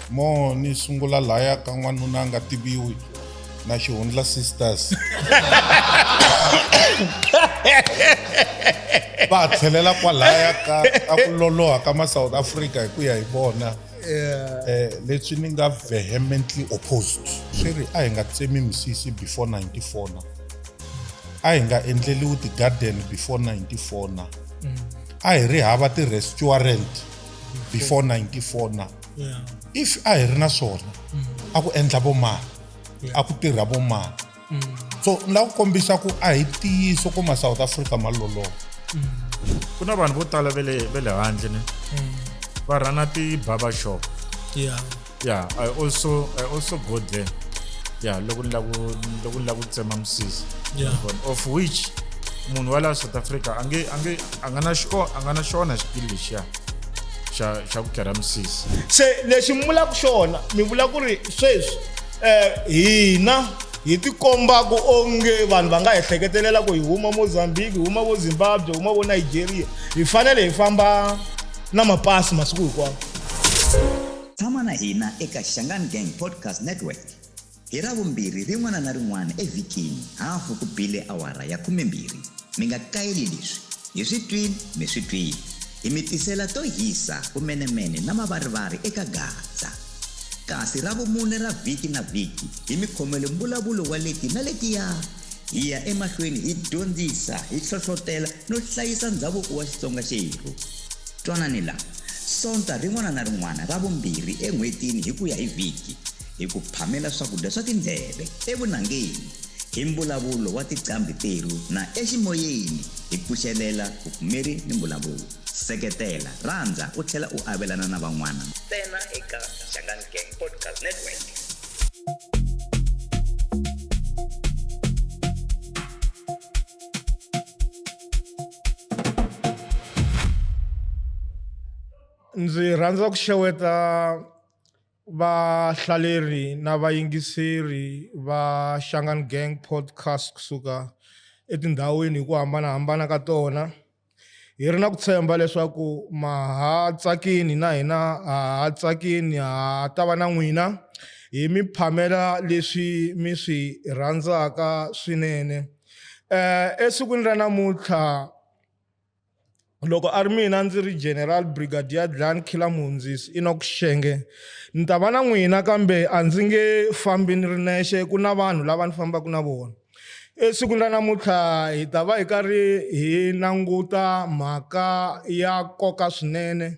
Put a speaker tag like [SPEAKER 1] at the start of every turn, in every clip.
[SPEAKER 1] mo ni sungula laya ka n'wanuna nga tiviwi na Xihundla Sisters va tlhelela kwalaya ka ku loloha ka ma South Africa hi ku ya hi vona leswi ni nga vehemently opposed swiri a hi nga tsemi misisi before 94 na a hi nga endleliwi ti garden before 94 na a hi ri hava ti restaurant before 94 na if a hi ri na swona a ku endla vo mali a ku tirha vo mali so la ku kombisa ku a hi tiyiso ku ma South Africa ma loloha
[SPEAKER 2] ku na vanhu vo tala ve le handle ne va rana ti barber shop yeah I also go there loko ni lavu tsema misisi of which munhu wala South Africa a nga na xona skill lexiya xa ku kera misisi
[SPEAKER 3] se lexi mi vulaka xona mi vula ku ri sweswi hina hi tikomba ku onge vanhu va nga ehleketelela ku hi huma Mozambique, hi huma vo Zimbabwe, hi huma vo Nigeria, hi fanele hi famba na mapasi masiku hinkwawo.
[SPEAKER 4] Tshama na hina eka Shangan Gang Podcast Network hi Ravumbirhi rin'wana na rin'wana evhikini hafu ku bile awara ya 12 mi nga kayeli leswi hi swi twini mi swi twini hi mi tisela to hisa kumenemene na mavarivari eka Gaza kasi Ravumune ra vhiki na vhiki hi mi khomele mbulavulo wa leti na letiya hi ya emahlweni hi dyondzisa hi hlohlotela no hlayisa ndhavuko wa Xitsonga xerhu twanani la sonta rin'wana na rin'wana Ravumbirhi en'hwetini hi ku ya hi vhiki hi ku phamela swakudya swa tindleve evunangeni hi mbulavulo wa tiqambi teru na eximoyeni hi pfuxelela vupfumeri ni mbulavulo seketela rhandza u tlhela u avelana na van'wana ntsena eka Shangan Gang Podcast Network.
[SPEAKER 3] Ndzi rhandza ku xeweta vahlaleri na vayingiseri va Shangan Gang Podcast kusuka etindhawini hi ku hambanahambana ka tona. Hi ri na ku tshemba leswaku ma ha tsakini na hina ha tsakini ha ta va na n'wina hi mi phamela leswi mi swi rhandzaka swinene. Esikwini ra namuntlha loko a ri mina ndzi ri General Brigadier Dlani Khilamhundzisi Enoch Shenge ni ta va na n'wina kambe a ndzi nge fambi ni ri nexe ku na vanhu lava ni fambaka na vona. Esikwini ra namuntlha hi ta va hi karhi hi languta mhaka ya nkoka swinene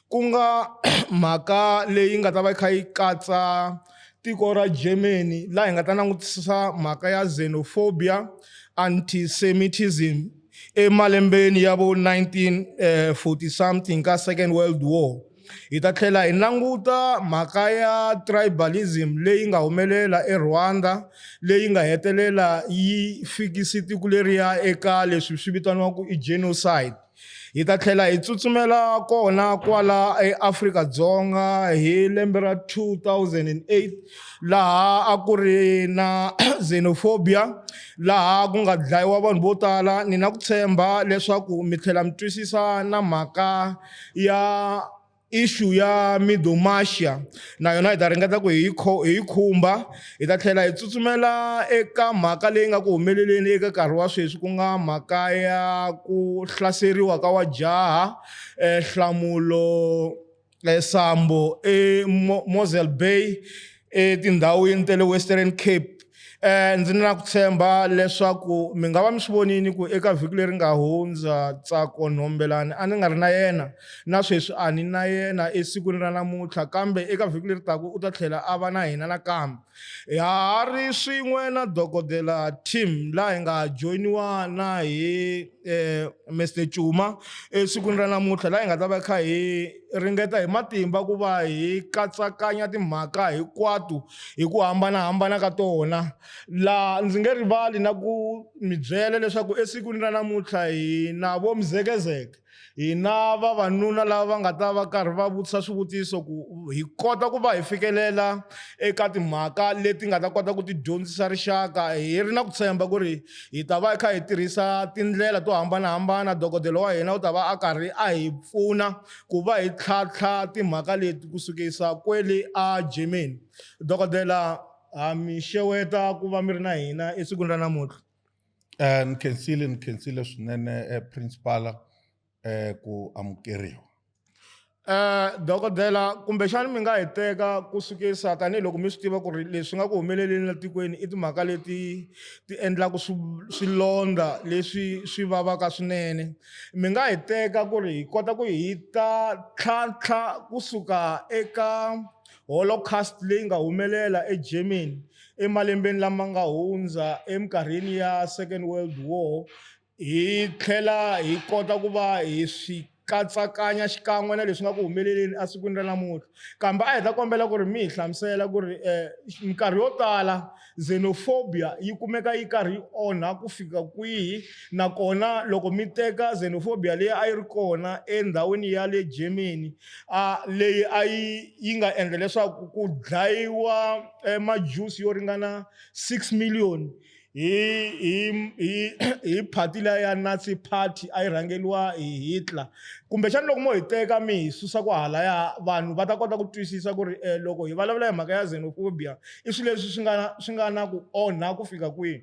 [SPEAKER 3] ku nga mhaka leyi nga ta va yi kha yi katsa tiko ra Germany laha hi nga ta langutisa mhaka ya xenophobia anti-Semitism emalembeni ya vo 1940 something ka Second World War. Hi ta tlhela hi languta mhaka ya tribalism leyi nga humelela eRwanda leyi nga hetelela yi fikisi tiko leriya eka leswi swi vitaniwaka i genocide. Hi ta tlhela hi tsutsumela kona kwala eAfrika-Dzonga hi lembe ra 2008 laha a ku ri na xenophobia laha ku nga dlayiwa vanhu vo tala. Ni na ku tshemba leswaku mi tlhela mi twisisa na mhaka ya issue ya Midomasia na yona hi ta ringeta ku hi khumba. Hi ta tlhela hi tsutsumela eka mhaka leyi nga ku humeleleni eka nkarhi wa sweswi ku nga mhaka ya ku hlaseriwa ka wajaha Nhlamulo Sambo Mosel Bay etindhawini ta le Western Cape. Ndzi na ku tshemba leswaku mi nga va mi swi vonini ku eka vhiki leri nga hundza Tsako Nombelani a ni nga ri na yena na sweswi a ni na yena esikwini ra namuntlha kambe eka vhiki leri taka u ta tlhela a va na hina nakambe. Ha ri swin'we na dokodela Tim laha hi nga joyiniwa na hi Mr Cuma esikwini ra namuntlha laha hi nga ta va kha hi ringeta hi matimba ku va hi katsakanya timhaka hinkwato hi ku hambanahambana ka tona. La ndzi nge rivali na ku mi byela leswaku esikwini ra namuntlha hi na vo Mzekezeke hina vavanuna lava nga ta va karhi va vutisa swivutiso ku hi kota ku va hi fikelela eka timhaka leti nga ta kota ku ti dyondzisa rixaka hi ri na ku tshemba ku ri hi ta va hi kha hi tirhisa tindlela to hambanahambana. Dokodela wa hina u ta va a karhi a hi pfuna ku va hi tlhantlha timhaka leti ku sukisa kwele a Germany. Dokodela mi xeweta ku va mi ri na hina esikwini ra namuntlha.
[SPEAKER 1] Nkhensiile swinene principal ku amukeriwa.
[SPEAKER 3] Dokodela kumbexana mi nga hi teka ku sukisa tanihiloko mi swi tiva ku ri leswi nga ku humeleleni la tikweni i timhaka leti ti endlaka swilondha leswi swi vavaka swinene. Mi nga hi teka ku ri hi kota ku hi ta tlhantlha kusuka eka Holocaust leyi nga humelela eGermany emalembeni lama nga hundza eminkarhini ya Second World War, hi tlhela hi kota ku va hi swi katsakanya xikan'we na leswi nga ku humeleleni esikwini ra namuntlha. Kambe a hi ta kombela ku ri mi hi hlamusela ku ri minkarhi yo tala xenophobia yi kumeka yi karhi yi onha ku fika kwihi, nakona loko mi teka xenophobia leyi a yi ri kona endhawini ya le Germany leyi a yi nga endla leswaku ku dlayiwa majusi yo ringana 6 million hi party leyi ya Nazi party a yi rhangeriwa hi Hitler. Kumbexana loko mo hi teka mi hi susa ku halaya vanhu va ta kota ku twisisa ku ri loko hi vulavula hi mhaka ya xenophobia i swilo leswi swi nga na ku onha ku fika kwihi.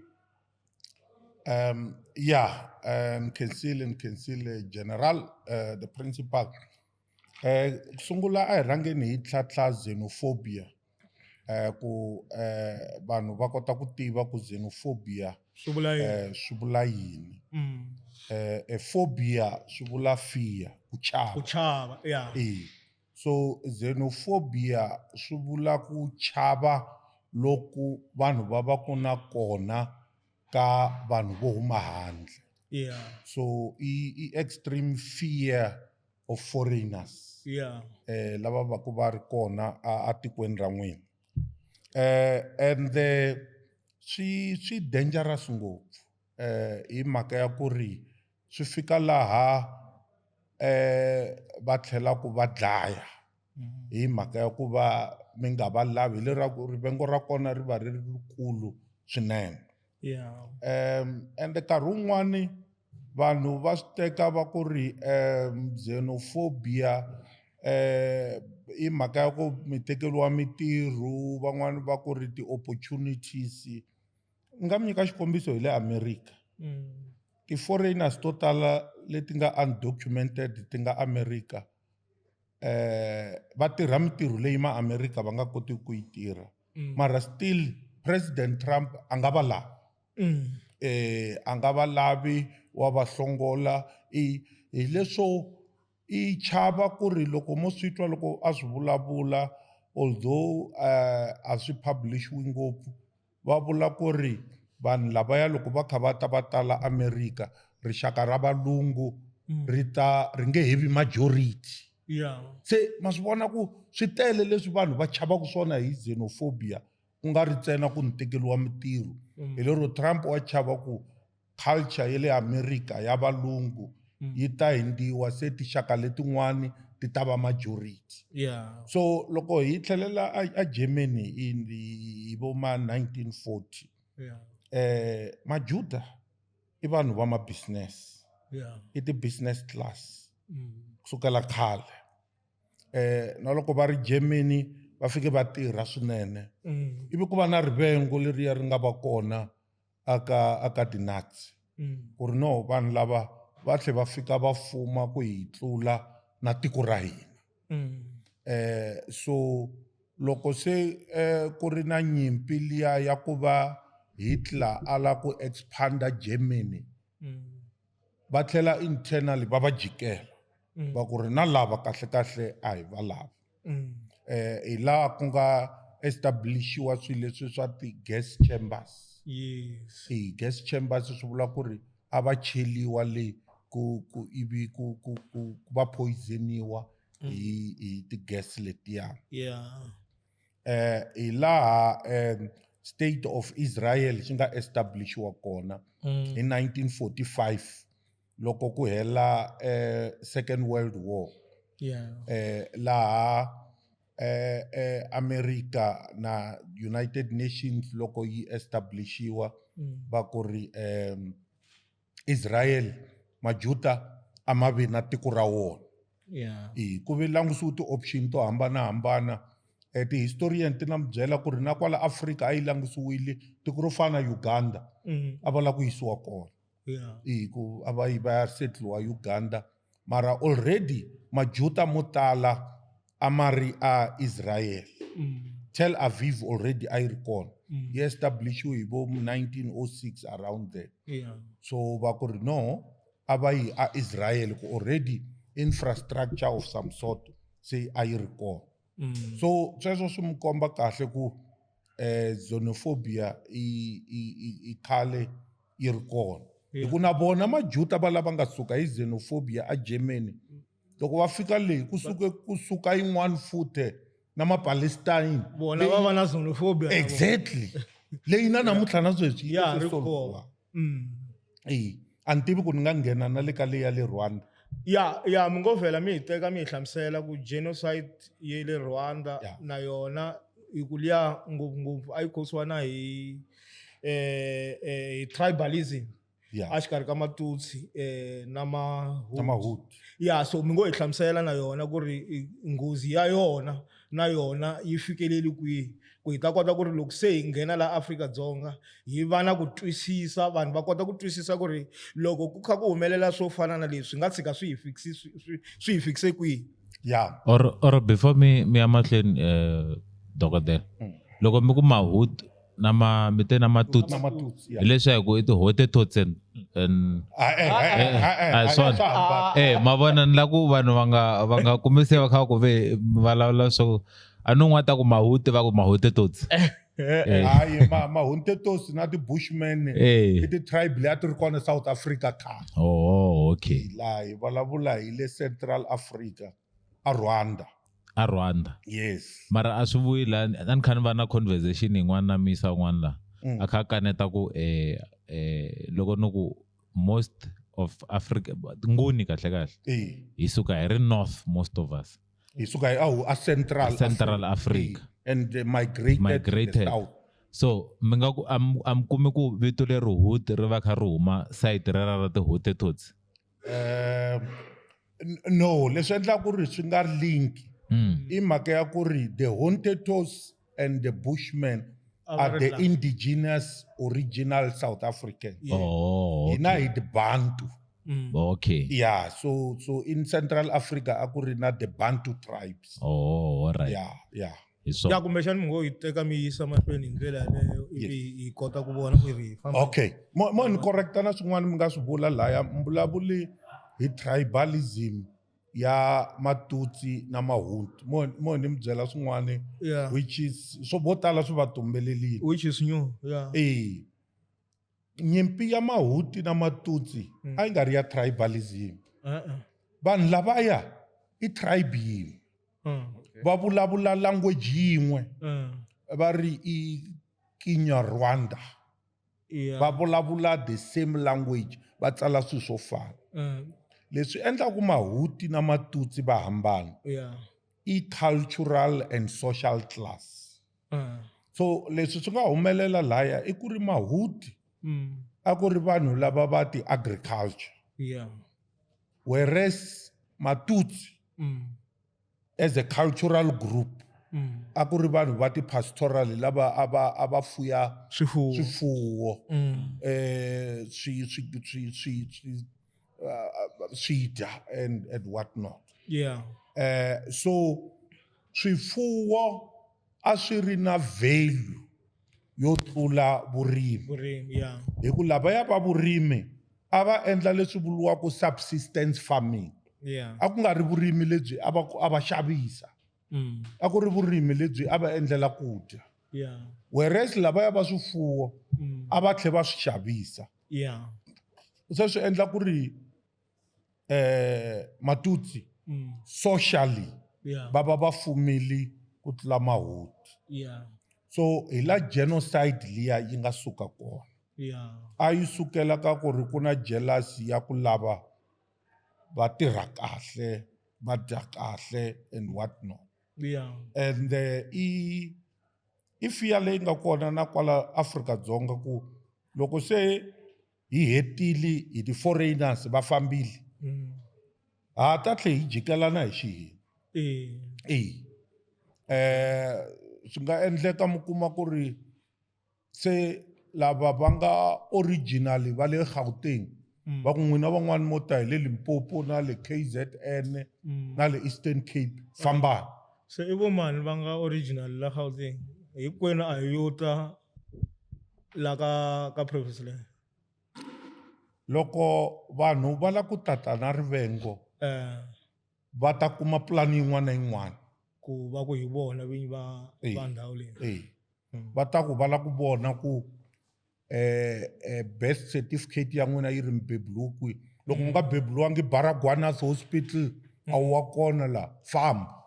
[SPEAKER 1] Nkhensiile general the principal. Sungula a hi rhangeni hi tlhantlha xenophobia ku vanhu va kota ku tiva ku xenophobia swi vula yini. Phobia swi vula fear, ku chava. So xenophobia swi vula ku chava loku vanhu va va ku na kona ka vanhu vo huma handle. So i extreme fear of foreigners lava va ku va ri kona a tikweni ra n'wina. And swi dangerous ngopfu hi mhaka ya ku ri swi fika laha va tlhela ku va dlaya hi mhaka ya ku va mi nga va lavi le ra ku rivengo ra kona ri va ri rikulu swinene. And nkarhi wun'wani vanhu va swi teka va ku ri xenophobia hi mhaka ya ku mi tekeriwa mintirho, van'wani va ku ri ti-opportunities. Ni nga mi nyika xikombiso hi le America. Ti-foreigners to tala leti nga undocumented ti nga America va tirha mintirho leyi ma-America va nga koti ku yi tirha, mara still President Trump a nga va lavi. A nga va lavi wa va hlongola hi leswo i chava ku ri loko mo swi twa loko a swi vulavula, although a swi publish-iwi ngopfu, va vula ku ri vanhu lavaya loko va kha va ta va tala America rixaka ra valungu ri nge hevi majority. Se ma swi vona ku swi tele leswi vanhu va chavaka swona hi xenophobia, ku nga ri ntsena ku ni tekeriwa mintirho. Hi lero Trump wa chava ku culture ya le America ya valungu yi ta hindiwa, se tixaka letin'wani ti ta va majority. So loko hi tlhelela a Germany hi vo ma 1940 majuda i vanhu va ma-business, i ti-business class kusukela khale. Na loko va ri Germany va fike va tirha swinene, ivi ku va na rivengo leriya ri nga va kona aka ti-Nazi ku ri no vanhu lava va tlhe va fika va fuma ku hi tlula na tiko ra hina. So loko se ku ri na nyimpi liya ya ku va Hitler a la ku expanda Germany, va tlhela internally va va jikela va ku ri na lava kahle kahle a hi va lava. Hi laha ku nga establish-iwa swilo leswi swa ti-gas chambers. Gas chambers swi vula ku ri a va cheliwa le ku va poisoniwa hi ti-gas letiya. Hi laha state of Israel xi nga establish-iwa kona hi 1945 loko ku hela Second World War laha America na United Nations loko yi establishiwa va ku ri Israel majuta ama vi na tiko ra wona ku vi langutisiwa ti-option to hambanahambana ti-historian ti na mi byela ku ri na kwala Afrika a yi langutisiwile tiko ro fana na Uganda a va la ku yisiwa kona ku a va yi va ya setliwa Uganda mara already majuta mo tala a ma ri a Israel Tel Aviv already a yi ri kona yi establishiwe hi vo 1906 around there so va ku ri no a va yi a Israel ku already infrastructure of some sort se a yi ri kona so sweswo swi mi komba kahle ku xenophobia i khale yi ri kona hi ku na vona majuta va lava nga suka hi xenophobia a Germany loko va fika leyi kusuka yin'wana futhi na mapalestine
[SPEAKER 3] vona va va na xenophobia
[SPEAKER 1] exactly leyi na namuntlha na sweswi
[SPEAKER 3] ya ri kona
[SPEAKER 1] a ni tivi ku ni nga nghena na le ka leyi ya le Rwanda
[SPEAKER 3] ya mi ngo vhela mi hi teka mi hi hlamusela ku genocide ye le Rwanda na yona hi ku liya ngopfungopfu a yi khosiwa na hi tribalism a xikarhi ka matutsi na mahutu so mi ngo hi hlamusela na yona ku ri nghozi ya yona na yona yi fikeleli kwihi ku hi ta kota ku ri loko se hi nghena laha Afrika-Dzonga hi va na ku twisisa vanhu va kota ku twisisa ku ri loko ku kha ku humelela swo fana na leswi nga tshika swi hi fikise kwihi
[SPEAKER 5] or before mi ya mahlweni dokodela loko mi ku mahutu mi te na matutsi hileswaku i ti-hottentots ma vona ni la ku vanhu va nga kumi se va kha ku ve vulavula swo a ni n'wata ku mahuti va ku ma-hottentots
[SPEAKER 1] hayi ma-hottentots na ti-bushmen i ti-tribe leyi a ti ri kona South Africa khale
[SPEAKER 5] okay
[SPEAKER 1] laha hi vulavula hi le Central Africa a Rwanda yes
[SPEAKER 5] mara a swi vuyi la a ni kha ni va na conversation yin'wana na misa un'wana laha a kha kaneta ku loko ni ku most of Africa nguni kahle hi suka hi ri north most of us
[SPEAKER 1] hi suka hi a Central Africa and migrated to the south
[SPEAKER 5] so mi nga ku am kumi ku vito leri Hutu ri va kha ri huma site ra ti-hottentots
[SPEAKER 1] no leswi endla ku ri swi nga ri link i mhaka ya ku ri the Hottentots and the Bushmen are the indigenous original South Africans hina hi the Bantu
[SPEAKER 5] okay
[SPEAKER 1] so in Central Africa a ku ri na the Bantu tribes
[SPEAKER 5] all right
[SPEAKER 3] ya kumbexani mi ngo hi teka mi yisa mahlweni hi ndlela yaleyo hi kota ku vona ku ri hi famba
[SPEAKER 1] okay mo ni correcta na swin'wana mi nga swi vula laya mbulavuли hi tribalism ya matutsi na mahutu mo ni mi byela swin'wana which is swo vo tala swi va tumbelelini
[SPEAKER 3] which is new
[SPEAKER 1] nyimpi ya mahutu na matutsi a yi nga ri ya tribalism vanhu lavaya i tribe yin'we va vulavula language yin'we va ri i Kinyarwanda va vulavula the same language va tsala swilo swo fana leswi endlaku mahuti na matutsi va hambana i cultural and social class so leswi swi nga humelela laya i ku ri mahuti a ku ri vanhu lava va ti agriculture whereas matutsi as a cultural group a ku ri vanhu va ti pastoral lava a va fuya swifuwo swidya and what not so swifuwo a swi ri na value yo tlula vurimi hi ku lavaya va vurimi a va endla leswi vuriwaka subsistence farming a ku nga ri vurimi lebyi a va xavisa a ku ri vurimi lebyi a va endlela ku dya whereas lavaya va swifuwo a va tlhela va swi xavisa se swi endla ku ri matutsi socially va fumile ku tlula mahuti so hi la genocide liya yi nga suka kona a yi sukela ka ku ri ku na jealousy ya ku lava va tirha kahle va dya kahle and what not. And i fear leyi nga kona na kwala Afrika-Dzonga ku loko se hi hetile hi ti-foreigners va fambile ha ta tlhe hi jikelana hi xihina. Swi nga endleka mi kuma ku ri se lava va nga original va le Gauteng va ku n'wina van'wani mo ta hi le Limpopo na le KZN na le Eastern Cape fambani.
[SPEAKER 3] Se i vo mani va nga original la Gauteng hinkwenu a hi yo ta la ka province leyi.
[SPEAKER 1] Loko vanhu va la ku tata na rivengo va ta kuma pulani yin'wana na yin'wana
[SPEAKER 3] ku va ku hi vona vinyi va ndhawu leyi.
[SPEAKER 1] Va ta ku va la ku vona ku birth certificate ya n'wina yi ri mi beburiwe kwihi. Loko mi nga beburiwangi Baragwanath Hospital a wu wa kona la famba.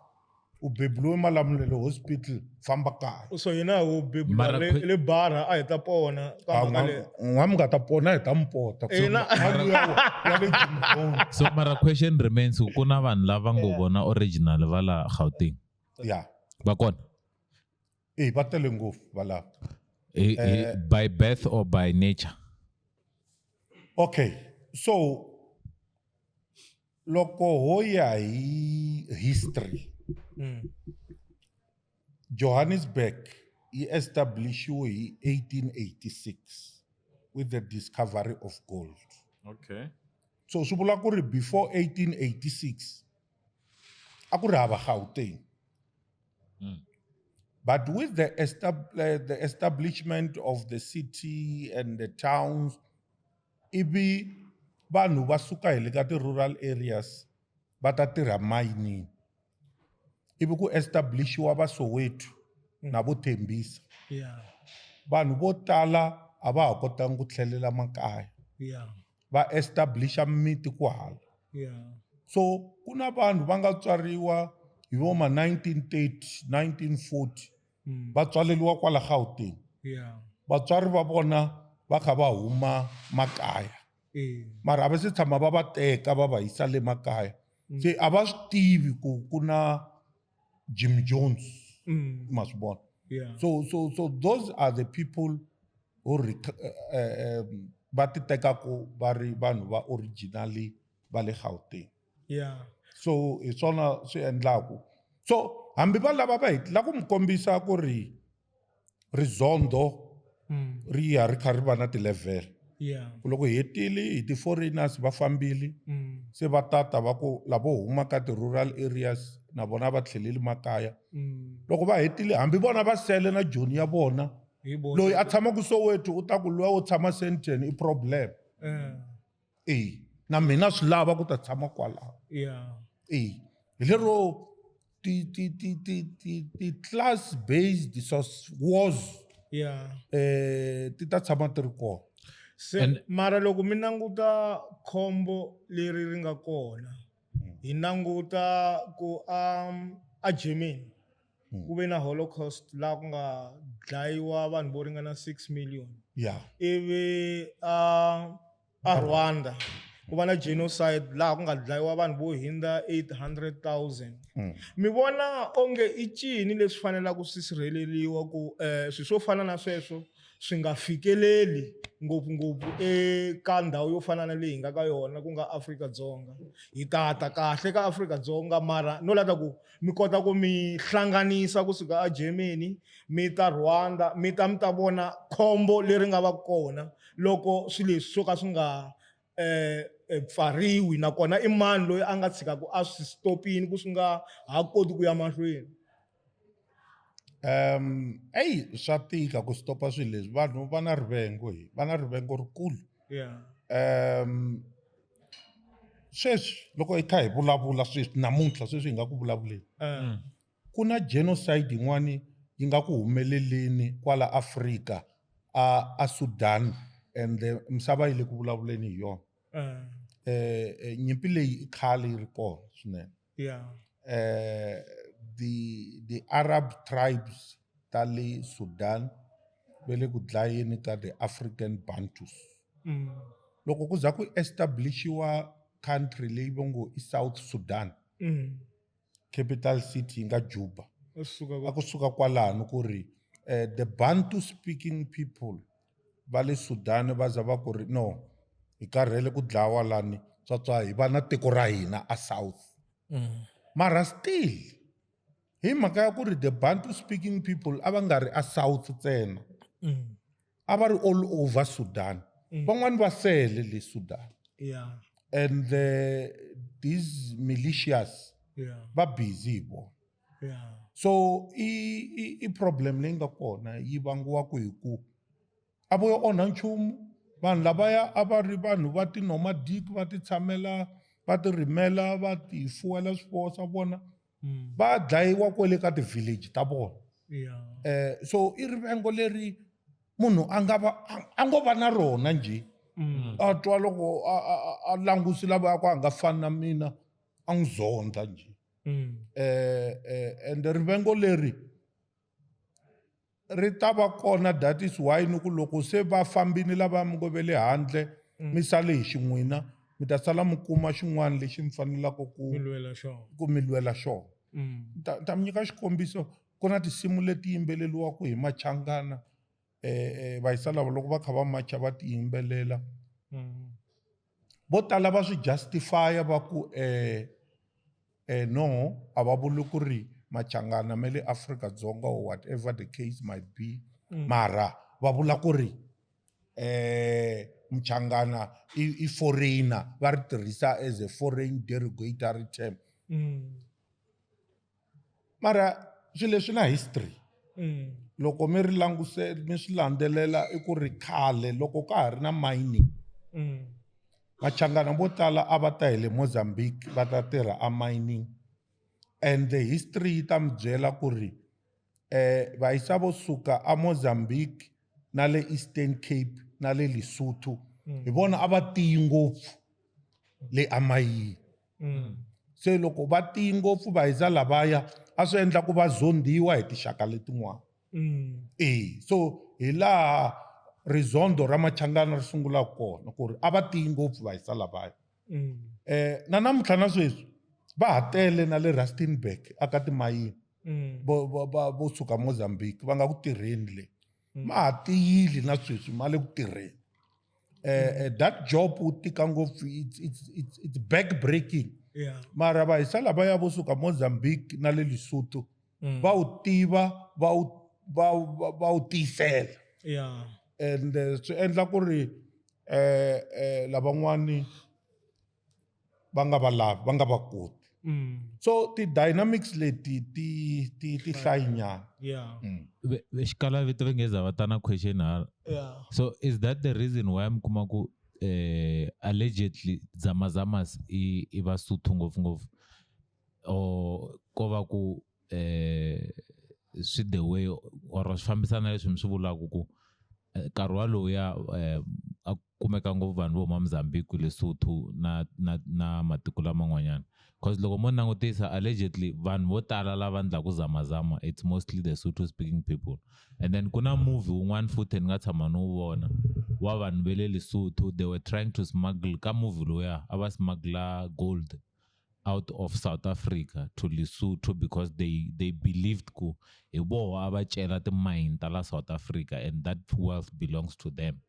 [SPEAKER 1] U beburiwe Malamulele Hospital famba kaya.
[SPEAKER 3] So hina ho bebula le bara a hi ta pona ka
[SPEAKER 1] n'wa mi nga ta pona hi ta mi pota.
[SPEAKER 5] So mara question remains ku na vanhu lava ngo vona original va la Gauteng.
[SPEAKER 1] Yeah.
[SPEAKER 5] Va kona?
[SPEAKER 1] Va tele ngopfu va la.
[SPEAKER 5] By birth or by nature?
[SPEAKER 1] Okay, so loko ho ya hi history, Johannesburg yi establishiwe hi 1886 with the discovery of gold.
[SPEAKER 2] Okay.
[SPEAKER 1] So swi vula ku ri before 1886 a ku ri hava Gauteng. But with the establishment of the city and the towns, ibi vanhu va suka hi le ka ti-rural areas va ta tirha mining. Ivi ku establishiwa va Soweto na vo Tembisa. Vanhu vo tala a va ha kotangi ku tlhelela makaya. Va establisha miti ku hala. So ku na vanhu va nga tswariwa hi vo ma 1930, 1940 va tswaleliwa kwala Gauteng. Vatswari va vona va kha va huma makaya. Mara a va se tshama va va teka va va yisa le makaya. Se a va swi tivi ku ku na Jim Jones. Ma swi vona. So those are the people who va ti tekaku va ri vanhu va originally va le Gauteng. So hi swona swi endlaku. So hambi va lava va hitla ku mi kombisa ku ri rizondo ri ya ri kha ri va na ti-level. Loko hi hetile hi ti-foreigners va fambile se va tata va ku lavo huma ka ti-rural areas na vona va tlheleli makaya. Loko va hetile hambi vona va sele na joni ya vona loyi a tshamaku Soweto u ta ku luya wo tshama Sandton i problem. Na mina swi lava ku ta tshama kwalaho. Hi lero ti-class based wars ti ta tshama ti ri kona.
[SPEAKER 3] Mara loko mi languta khombo leri ri nga kona hi languta ku a Germany ku ve na Holocaust laha ku nga dlayiwa vanhu vo ringana 6 million. Ivi a Rwanda ku va na genocide laha ku nga dlayiwa vanhu vo hundza 800,000. Mi vona onge i cini leswi fanelaka swi sirheleriwa ku swi swo fana na sweswo swi nga fikeleli ngopfungopfu eka ndhawu yo fana na leyi hi nga ka yona ku nga Afrika-Dzonga. Hi tata kahle ka Afrika-Dzonga mara no lata ku mi kota ku mi hlanganisa kusuka a Germany mi ta Rwanda mi ta vona khombo leri nga va kona loko swilo leswi swo ka swi nga pfariwi nakona i mani loyi a nga tshikaku a swi stopini ku swi nga ha koti ku ya mahlweni.
[SPEAKER 1] Swa tika ku stopa swilo leswi vanhu va na rivengo va na rivengo rikulu. Sweswi loko hi kha hi vulavula sweswi namuntlha sweswi hi nga ku vulavuleni ku na genocide yin'wani yi nga ku humeleleni kwala Afrika a Sudan and misava yi le ku vulavuleni hi yona. Nyimpi leyi i khale yi ri kona swinene. The Arab tribes ta le Sudan ve le ku dlayeni ka the African Bantus. Loko ku za ku establishiwa country leyi vongo i South Sudan. Capital city nga Juba. Akusuka kwalano ku ri the Bantu speaking people va le Sudan va za va ku ri no hi karhele ku dlawa lani swatswa hi va na tiko ra hina a South. Mara still hi mhaka ya ku ri the Bantu speaking people a va nga ri a South ntsena. A va ri all over Sudan. Van'wani va sele le Sudan. And these militias va busy bo. So i problem leyi nga kona yi vangiwaka hi ku a vo yo onha nchumu vanhu lavaya a va ri vanhu va ti nomadic va ti tshamela va ti rimela va ti fuwela swifuwo swa vona va dlayiwa kwale ka ti-village ta vona. So i rivengo leri munhu a ngo va na rona njhe a twa loko a langusi lavaya ku a nga fani na mina a n'wi zonda njhe. And rivengo leri ri ta va kona, that is why ni ku loko se va fambini lava mi ngo ve le handle mi sale hi xin'wina mi ta sala mi kuma xin'wana lexi mi fanelaka ku mi lwela xona. Ta mi nyika xikombiso, ku na tinsimu leti yimbeleliwaka hi Machangana vayisa lava loko va kha va macha va ti yimbelela vo tala va swi justifya va ku no a va vuli ku ri Machangana me le Afrika-Dzonga or whatever the case might be, mara va vula ku ri Mchangana i foreigner va ri tirhisa as a foreign derogatory term. Mara swilo leswi na history loko mi ri languse mi swi landzelela i ku ri khale loko ka ha ri na mining Machangana vo tala a va ta hi le Mozambique va ta tirha a mining, and the history ta mi byela ku ri vayisa vo suka a Mozambique na le Eastern Cape na le Lesotho hi vona a va tiyi ngopfu le amayini. Se loko va tiyi ngopfu vayisa lavaya a swi endla ku va zondiwa hi tixaka letin'wana. So hi laha rizondo ra Machangana ri sungula kona ku ri a va tiyi ngopfu vayisa lavaya. Na namuntlha na sweswi va ha tele na le Rustenburg aka timayini vo suka Mozambique va nga ku tirheni le ma ha tiyile na sweswi ma le ku tirheni. That job wu tika ngopfu, it's back breaking. Mara vayisa lavaya vo suka Mozambique na le Lesotho va wu tiva va wu tiyisela. And swi endla ku ri lavan'wani va nga va lavi va nga va koti. So ti-dynamics leti ti hlayinyana.
[SPEAKER 5] Xikala vito va ngeza va ta na question hala. So is that the reason why mi kuma ku allegedly Zamazamas i Vasotho ngopfungopfu, or ko va ku swi the way or swi fambisana leswi mi swi vulaka ku nkarhi waloya a kumeka ngopfu vanhu vo Mozambique, Lesotho na matiko laman'wanyana? Because loko mo langutisa allegedly vanhu vo tala lava endlaku zamazama it's mostly the Sotho speaking people. And then kuna movie wun'wana futhi ni nga tshama no vona wa vanhu ve le Lesotho, they were trying to smuggle ka movie loya a va smuggler gold out of South Africa to Lesotho because they believed ku hi voho a va cela timine ta la South Africa and that wealth belongs to them.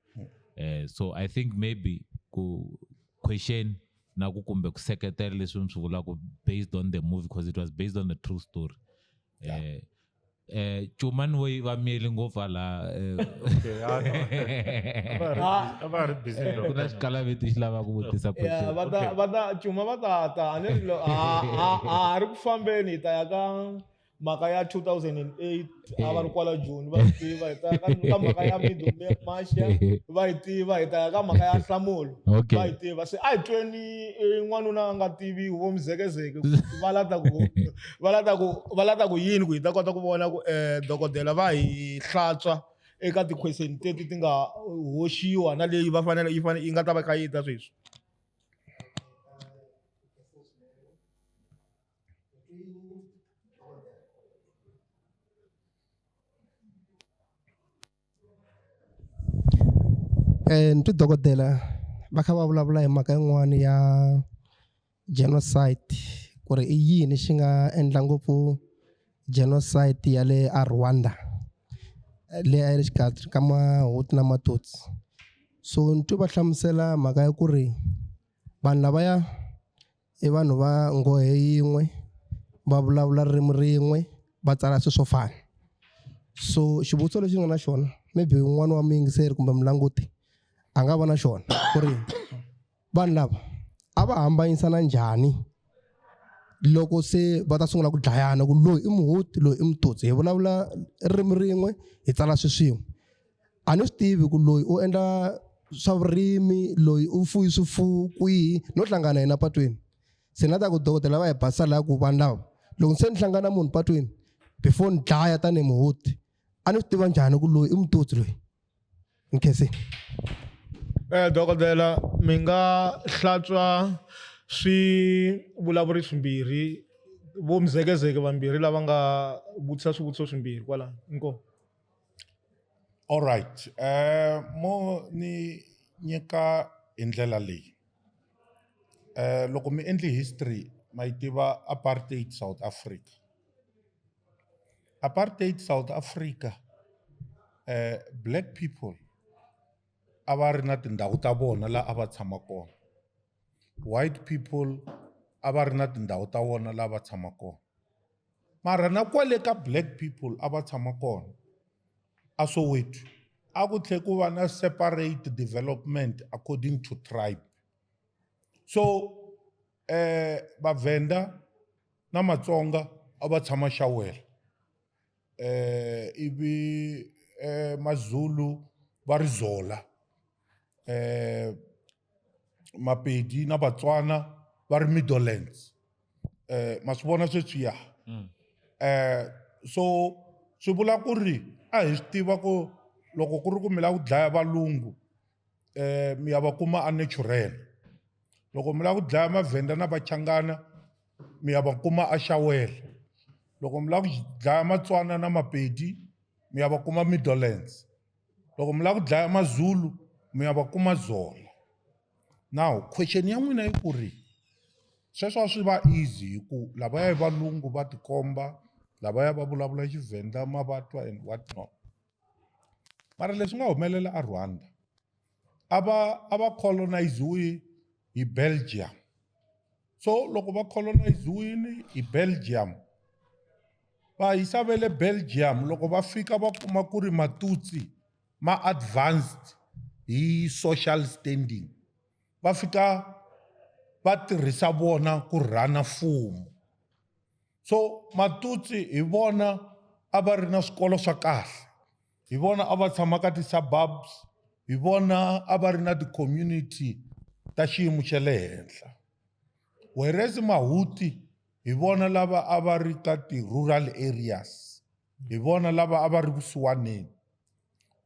[SPEAKER 5] So I think maybe ku question na ku kumbe ku seketela leswi mi swi vulaka based on the movie because it was based on a true story. Chumani we va miyeli ngopfu hala
[SPEAKER 2] va ri busy loko
[SPEAKER 5] kuna xikalaveti xi lava ku vutisa question.
[SPEAKER 3] Chuma va ta a ri ku fambeni hi ta ya ka mhaka ya 2008 a va ri kwala Joni va swi tiva, hi ta ya ka mhaka ya Middlemasha va yi tiva, hi ta ya ka mhaka ya Nhlamulo va yi tiva. Se a hi tweni n'wanuna a nga tivi vo mzekezeke va lata ku yini ku hi ta kota ku vona ku dokodela va hi hlantswa eka ti-question teti ti nga hoxiwa na leyi va fanele yi nga ta va kha yi ta sweswi.
[SPEAKER 6] Ntwi dokodela va kha va vulavula hi mhaka yin'wana genocide ku ri i yini xi nga endla ngopfu genocide ya le Rwanda leyi a yi ri xikarhi ka Mahutu na Matutsi. So ni twe va hlamusela mhaka ya ku ri vanhu lavaya i vanhu va ngohe yin'we va vulavula ririmi rin'we va tsala swilo swo fana. So xivutiso lexi nga na xona maybe un'wana wa miyingiseri kumbe mulanguti a nga va na xona ku ri vanhu lava a va hambanyisana njhani loko se va ta sungula ku dlayana ku loyi i Muhutu loyi i Mututsi, hi vulavula ririmi rin'we hi tsala swin'we. A ni swi tivi ku loyi u endla swa vurimi loyi u fuye swifuwo kwihi no hlangana hina patwini. Se na ta ku dokodela va hi basisa laha ku vanhu lava loko se ni hlangana munhu patwini before ni dlaya tanihi Muhutu a ni swi tiva njhani ku loyi i Mututsi loyi. Ni khensi.
[SPEAKER 3] Dokodela mi nga hlantswa swivulavuri swimbirhi vo mzekazeke vambirhi lava nga vutisa swivutiso swimbirhi kwala inkomu.
[SPEAKER 1] All right. Mo ni nyika hi ndlela leyi. Loko mi endli history ma yi tiva apartheid South Africa. Apartheid South Africa, black people a va ri na tindhawu ta vona laha a va tshama kona. White people a va ri na tindhawu ta vona laha va tshama kona. Mara na kwale ka black people a va tshama kona a Soweto a ku tlhe ku va na separate development according to tribe. So vaVenda na Matsonga a va tshama Xawela, ivi maZulu va ri Zola, Mapedi na Batswana va ri Meadowlands. Ma swi vona sweswiya. So swi vula ku ri a hi swi tiva ku loko ku ri ku mi lava ku dlaya valungu mi ya va kuma a Natural. Loko mi lava ku dlaya maVenda na Vachangana mi ya va kuma a Xawela. Loko mi lava ku dlaya Matswana na Mapedi mi ya va kuma Meadowlands. Loko mi lava ku dlaya maZulu mi ya va kuma Zola. Now question ya n'wina yi ku ri sweswo a swi va easy hi ku lavaya hi valungu va tikomba, lavaya va vulavula Xivenda ma vatwa and what not. Mara leswi nga humelela a Rwanda a va colonize hi Belgium. So loko va colonize hi Belgium va hisa va le Belgium loko va fika va kuma ku ri Matutsi ma advanced hi social standing, va fika va tirhisa vona ku rhana mfumo. So Matutsi hi vona a va ri na swikolo swa kahle, hi vona a va tshama ka ti-suburbs, hi vona a va ri na ti-community ta xiyimo xa le henhla. Whereas Mahuti hi vona lava a va ri ka ti-rural areas, hi vona lava a va ri kusuwaneni.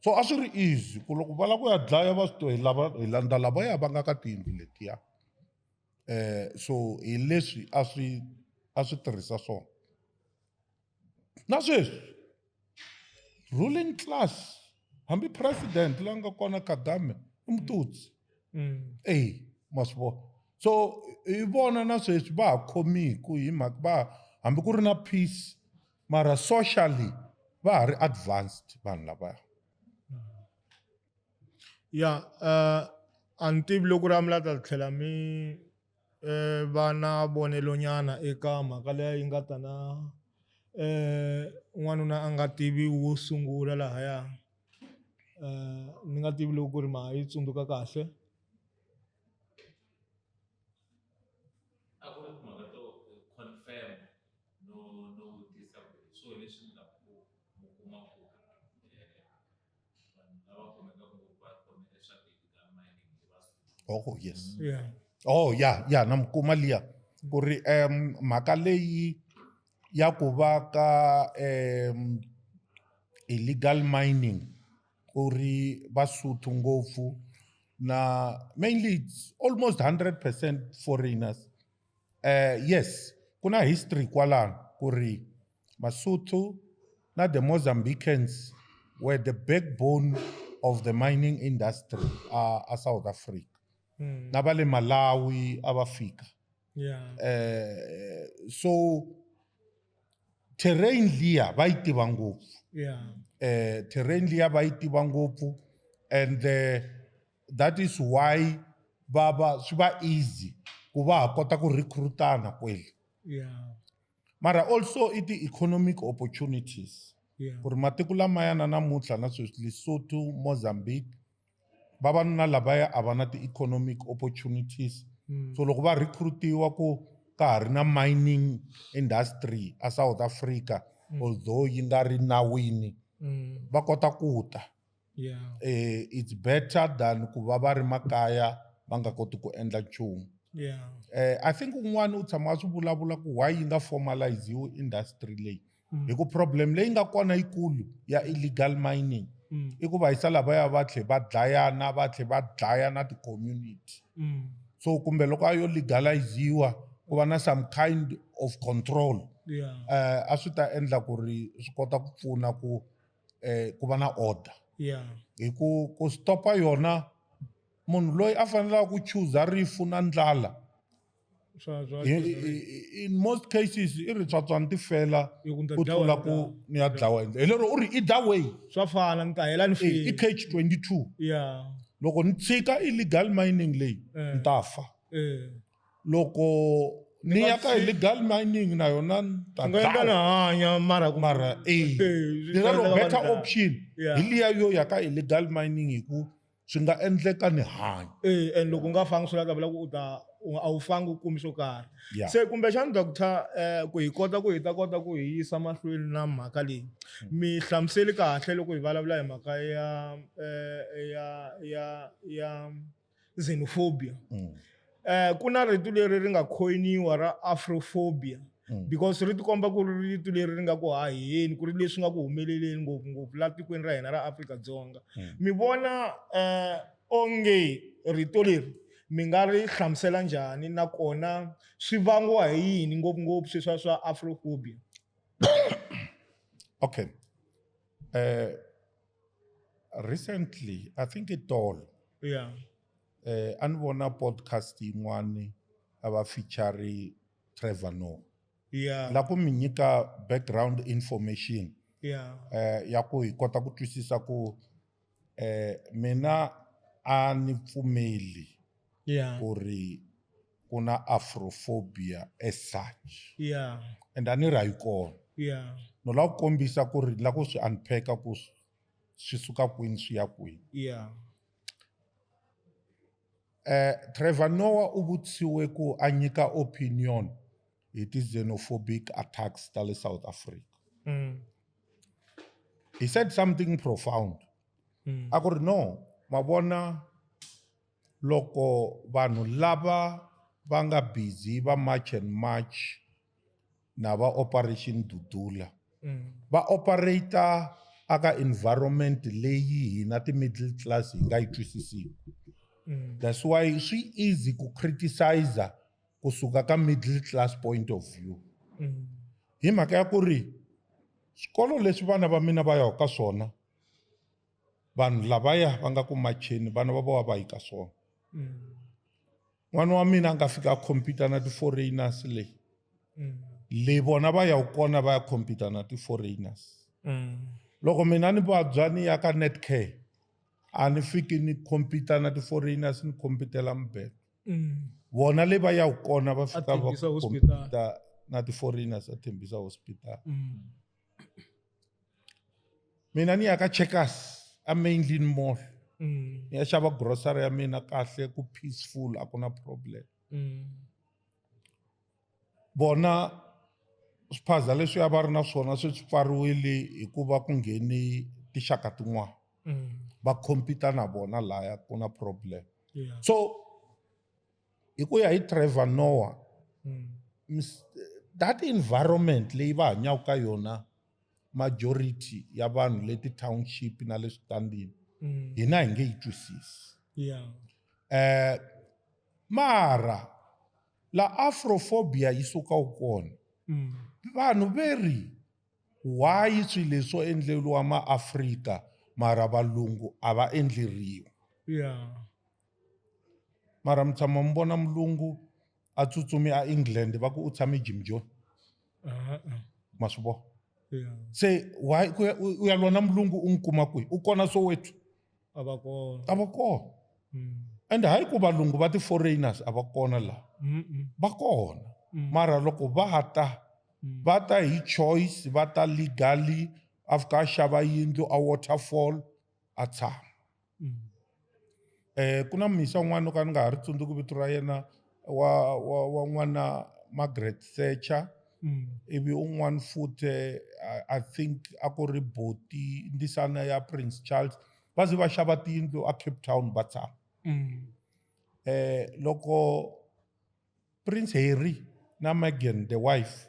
[SPEAKER 1] So a swi ri easy ku loko va lava ku ya dlaya va swi hi landza lavaya va nga ka tiyindlu letiya. So hi leswi a swi tirhisa swona. Na sweswi ruling class hambi president la nga kona Kagame I Mututsi. Ma swi vona. So hi vona na sweswi va ha khomiku hi mhaka va hambi ku ri na peace mara socially va ha ri advanced vanhu lavaya.
[SPEAKER 3] Ya a ni tivi loko ra mi la ta tlhela mi va na vonelo nyana eka mhaka leyi yi nga ta na n'wanuna a nga tivi wo sungula lahaya. Ni nga tivi loko ku ri ma yi tsundzuka kahle.
[SPEAKER 1] Oh yes.
[SPEAKER 3] Yeah.
[SPEAKER 1] Oh yeah, na mukuma liya ku ri mhaka leyi ya ku va ka illegal mining ku ri Basotho ngopfu na mainly it's almost 100% foreigners. Yes, kuna history kwalano ku ri Basotho na the Mozambicans were the backbone of the mining industry South Africa. Na vale Malawi a va fika. So terrain liya va yi tiva ngopfu. Terrain liya va yi tiva ngopfu, and that is why swi va easy ku va ha kota ku recruitana kweli. Mara also it economic opportunities. Ku ri matiko lamayana namuntlha na sweswi Lesotho, Mozambique, vavanuna lavaya a va na ti-economic opportunities. So loko va recruitiwa ku ka ha ri na mining industry a South Africa, although yi nga ri nawini, va kota ku ta. It's better than ku va va ri makaya va nga koti ku endla nchumu. I think un'wana u tshama swi vulavula ku why yi nga formaliziwi industry leyi. Hi ku problem leyi nga kona yikulu ya illegal mining i ku va yisa lavaya va tlhe va dlayana, va tlhe va dlaya na ti-community. So kumbe loko a yo legaliziwa ku va na some kind of control, a swi ta endla ku ri swi kota ku pfuna ku va na order. Hi ku stopa yona, munhu loyi a fanelaka ku chuza rifu na ndlala, in most cases i ri tswatswana ti fela ku tlula ku ni ya dlawa hi lero u ri either way
[SPEAKER 3] swa fana ni ta hela ni file
[SPEAKER 1] i catch 22. Loko ni tshika illegal mining leyi ni ta fa. Loko ni ya ka illegal mining na yona ni ta
[SPEAKER 3] hanya mara
[SPEAKER 1] lero better option hi liya yo ya ka illegal mining hi ku swi nga endleka ni hanya.
[SPEAKER 3] And loko nga fangi swi ta vula ku a wu fangi u kumi swo karhi. Se kumbexani doctor ku hi kota ku hi ta kota ku hi yisa mahlweni na mhaka leyi, mi hlamuseli kahle loko hi vulavula hi mhaka ya xenophobia. Ku na rito leri ri nga coiniwa ra Afrophobia, because ri tikomba ku ri rito leri ri nga ku haheni, ku ri leswi nga ku humeleleni ngopfungopfu laha tikweni ra hina ra Afrika-Dzonga. Mi vona onge rito leri mi nga ri hlamusela njhani, nakona swi vangiwa hi yini ngopfungopfu sweswiya swa Afrophobia?
[SPEAKER 1] Okay. Recently, I think it all. A ni vona podcast yin'wani a va feature Trevor Noah. La ku mi nyika background information ya ku hi kota ku twisisa ku mina a ni pfumeli ku ri ku na Afrophobia as such. And a ni rahi kona. No la ku kombisa ku ri la ku swi unpack-a ku swi suka kwini swi ya kwini. Trevor Noah u vutisiwe ku a nyika opinion hi ti-xenophobic attacks ta le South Africa. He said something profound. A ku ri no, ma vona loko vanhu lava va nga busy va march and march na va Operation Dudula va operator aka environment leyi hina ti-middle class hi nga yi twisisiku. That's why swi easy ku criticize kusuka ka middle class point of view. Hi mhaka ya ku ri swikolo leswi vana va mina va yaku ka swona, vanhu lavaya va nga ku macheni vana va vona va yi ka swona. N'wana wa mina a nga fika a compete na ti-foreigners le vona va yaku kona va ya compete na ti-foreigners. Loko mina ni vabya ni ya ka Netcare a ni fiki ni compete na ti-foreigners, ni competela Mbhele. Vona le va yaku kona va fika va compete na ti-foreigners a Tembisa Hospital. Mina ni ya ka Checkers a Mainland Mall, ni ya xava grocery ya mina kahle ku peaceful, a ku na problem. Vona swiphaza leswi a va ri na swona swi pfariwile hikuva ku ngheni tixaka tin'wana. Va compete na vona laya ku na problem. So hi ku ya hi Trevor Noah, that environment leyi va hanyaku ka yona majority ya vanhu leti township na le switandini hina hi nge yi twisisi. Mara la Afrophobia yi suka kona, vanhu veri why swilo leswo endleriwa maAfrika mara valungu a va endleriwi. Mara mi tshama mi vona mulungu a tsutsumi a England va ku u tshame Jim Jones ma swi vona se why u ya lona mulungu u n'wi kuma kwihi u kona Soweto a va kona and hayi ku valungu va ti-foreigners a va kona laha va kona mara loko va ta hi choice va ta legally a fika a xava yindlu a Waterfall a tshama ku na mhisa un'wana ka ni nga ha ri tsundzuki vito ra yena wa n'wana Margaret Thatcher ivi un'wana futhi I think a ku ri boti ndzisana ya Prince Charles va ze va xava tiyindlu a Cape Town va tshama loko Prince Harry na Meghan the wife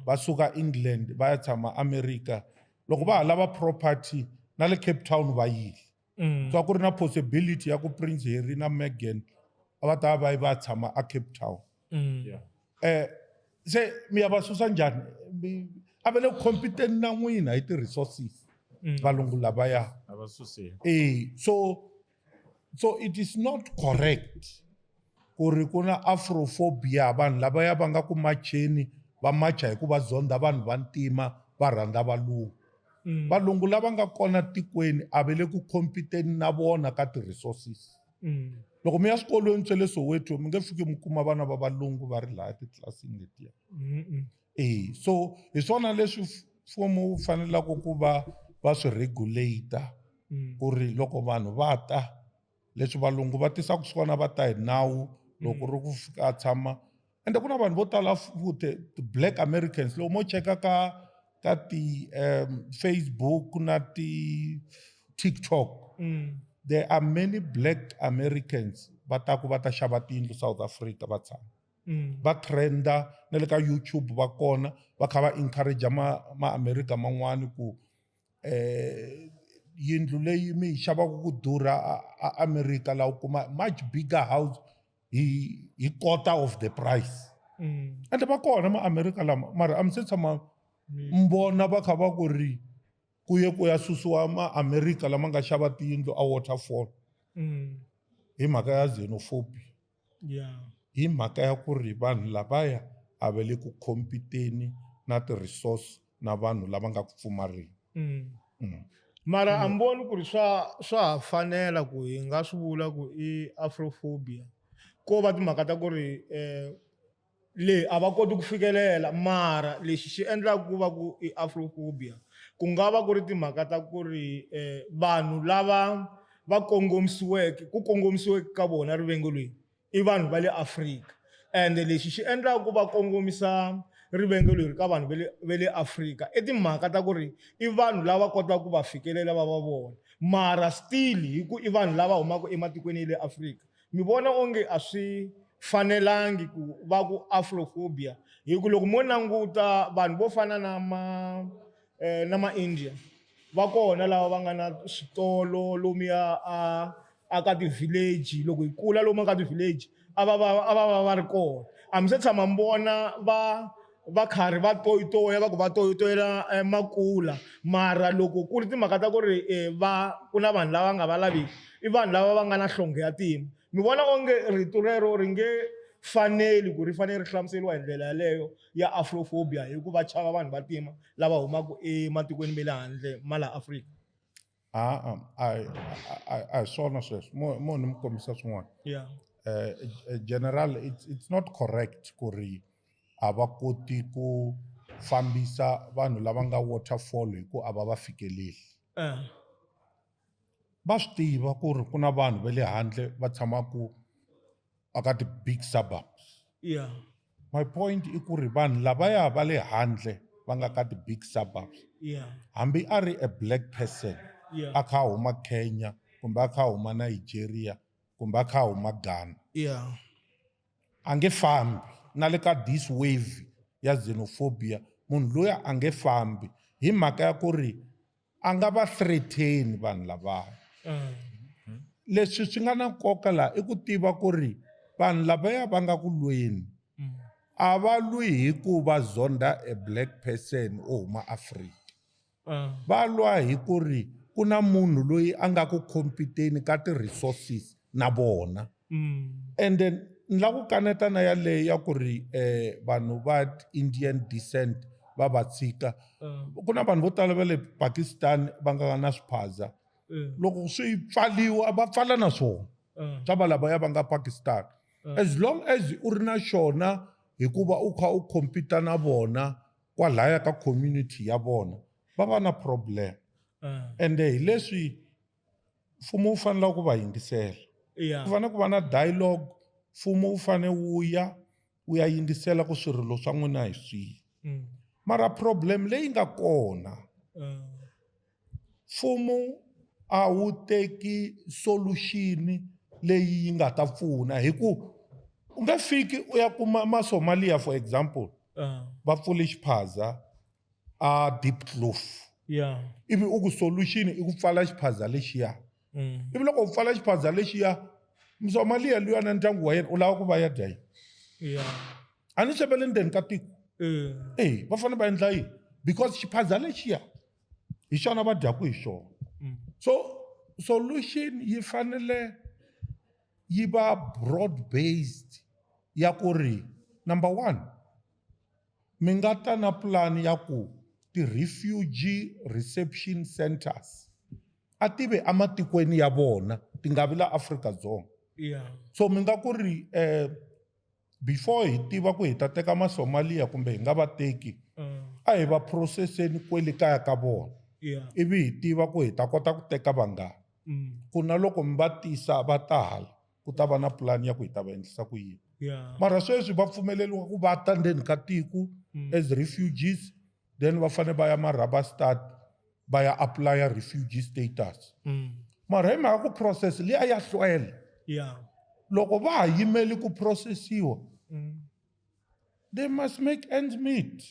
[SPEAKER 1] va suka England va ya tshama America loko va ha lava property na le Cape Town va yile so a ku ri na possibility ya ku Prince Harry na Meghan a va ta va tshama a Cape Town se mi ya va susa njhani a va le competent na n'wina hi ti-resources valungu lavaya so it is not correct ku ri ku na afrophobia vanhu lavaya va nga ku macheni va macha hi ku va zonda vanhu va ntima va rhandza valungu valungu lava nga kona tikweni a va le ku competeni na vona ka ti-resources loko mi ya swikolweni swa le Soweto mi nge fiki mi kuma vana va valungu va ri laha titlilasini letiya so hi swona leswi mfumo wu fanelaka ku va swi regulator ku ri loko vanhu va ta leswi valungu va tisaka swona va ta hi nawu loko ri ku fika a tshama ende ku na vanhu vo tala futhi black Americans loko mo cheka ka ti-Facebook na ti-TikTok there are many black Americans va ta xava tiyindlu South Africa va tshama va trenda na le ka YouTube va kona va kha va encourage ma-America man'wani ku yindlu leyi mi yi xavaka ku durha America laha u kuma much bigger house hi quarter of the price ende va kona ma-America lama mara a mi se tshama mbona va kha va ku ri ku ya susiwa ma-America lama nga xava tiyindlu a Waterfall hi mhaka ya xenophobia hi mhaka ya ku ri vanhu lavaya a va le ku competeni na ti-resource na vanhu lava nga ku pfumaleni
[SPEAKER 3] mara a ni voni ku ri swa ha fanela ku hi nga swi vula ku i afrophobia ko va timhaka ta ku ri leyi a va koti ku fikelela mara lexi xi endlaka ku va ku i afrophobia ku nga va ku ri timhaka ta ku ri vanhu lava va kongomisiweke ka vona rivengelweni i vanhu va le Afrika ende lexi xi endlaka ku va kongomisa rivengo leri ka vanhu va le Afrika i timhaka ta ku ri i vanhu lava kotaka ku va fikelela va vona mara still hi ku i vanhu lava humaka ematikweni ya le Afrika mi vona onge a swi fanelangi ku va ku afrophobia hi ku loko mo languta vanhu vo fana na ma-India va kona lava va nga na switolo lomuya a ka ti-village loko hi kula lomu ka ti-village a va ri kona a mi se tshama mi vona va karhi va toyitoya va ku va toyitoyela makula mara loko ku ri timhaka ta ku ri ku na vanhu lava nga va laviki i vanhu lava va nga na nhlonge ya tima mi vona onge rito rero ri nge faneli ku ri fanele ri hlamuseriwa hi ndlela yaleyo ya afrophobia hi ku va chava vanhu va tima lava humaka ematikweni ma le handle ma laha Afrika
[SPEAKER 1] a hi swona sweswo mo ni mi kombisa swin'wana general it's not correct ku ri a va koti ku fambisa vanhu lava nga Waterfall hi ku a va fikeleli va swi tiva ku ri ku na vanhu va le handle va tshamaka aka ti-big suburbs my point i ku ri vanhu lavaya va le handle va nga ka ti-big suburbs hambi a ri a black person a kha huma Kenya kumbe a kha huma Nigeria kumbe a kha huma Ghana a nge fambi na le ka this wave ya xenophobia munhu loyi a nge fambi hi mhaka ya ku ri a nga va threaten vanhu lavaya leswi swi nga na nkoka laha i ku tiva ku ri vanhu lavaya va nga ku lweni a va lwi hi ku va zonda a black person o huma Afrika va lwa hi ku ri ku na munhu loyi a nga ku competeni ka ti-resources na vona and then ni la ku kaneta na yaleyo ya ku ri vanhu va Indian descent va va tshika ku na vanhu vo tala va le Pakistan va nga na swiphaza loko swi pfaliwa va pfala na swona swa va lavaya va nga Pakistan as long as u ri na xona hikuva u kha u compete na vona kwalaya ka community ya vona va va na problem ende hi leswi mfumo wu fanele ku va yingisela ku fanele ku va na dialogue mfumo wu fanele wu ya yingisela ku swirilo swa n'wina hi swihi mara problem leyi nga kona mfumo a wu teki solution leyi yi nga ta pfuna hi ku u nge fiki u ya kuma maSomalia for example va pfule xiphaza a Diepkloof ivi u ku solution i ku pfala xiphaza lexiya ivi loko u pfala xiphaza lexiya muSomalia luya na ndyangu wa yena u lava ku va ya dya yini a ni xevele ndzeni ka tiko va fanele va endla yini because xiphaza lexiya hi xona va dyaku hi xona so solution yi fanele yi va broad based ya ku ri number 1 mi nga ta na plan ya ku ti-refugee reception centers a ti ve ematikweni ya vona ti nga vi la Afrika-Dzonga so mi nga ku ri before hi tiva ku hi ta teka maSomalia kumbe hi nga va teki a hi va processeni kwele kaya ka vona ivi hi tiva ku hi ta kota ku teka vangani ku na loko mi va tisa va tala ku ta va na plan ya ku hi ta va endlisa ku yini mara sweswi va pfumeleliwa ku va ta ndzeni ka tiko as refugees then va fanele va ya ma-Rabastad va ya applya refugee status mara hi mhaka ku process leyi a ya hlwela loko va ha yimeli ku processiwa they must make ends meet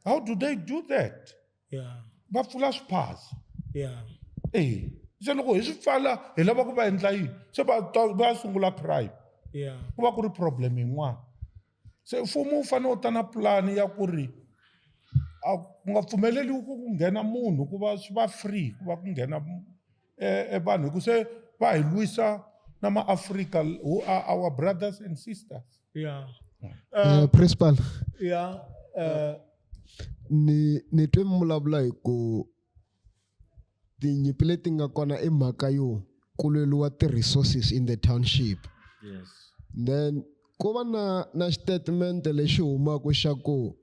[SPEAKER 1] how do they do that va pfula swiphaza se loko hi swi pfala hi lava ku va endla yini se va sungula crime ku va ku ri problem yin'wana se mfumo wu fanele u ta na pulani ya ku ri ku nga pfumeleliwi ku nghena munhu ku va swi va free ku va ku nghena vanhu hi ku se va hi lwisa na ma-Africa who are our brothers and sisters
[SPEAKER 7] principal ni twe mi vulavula hi ku tinyimpi leti nga kona i mhaka yo ku lweliwa ti-resources in the township then ku va na xitatimende lexi humaka xa ku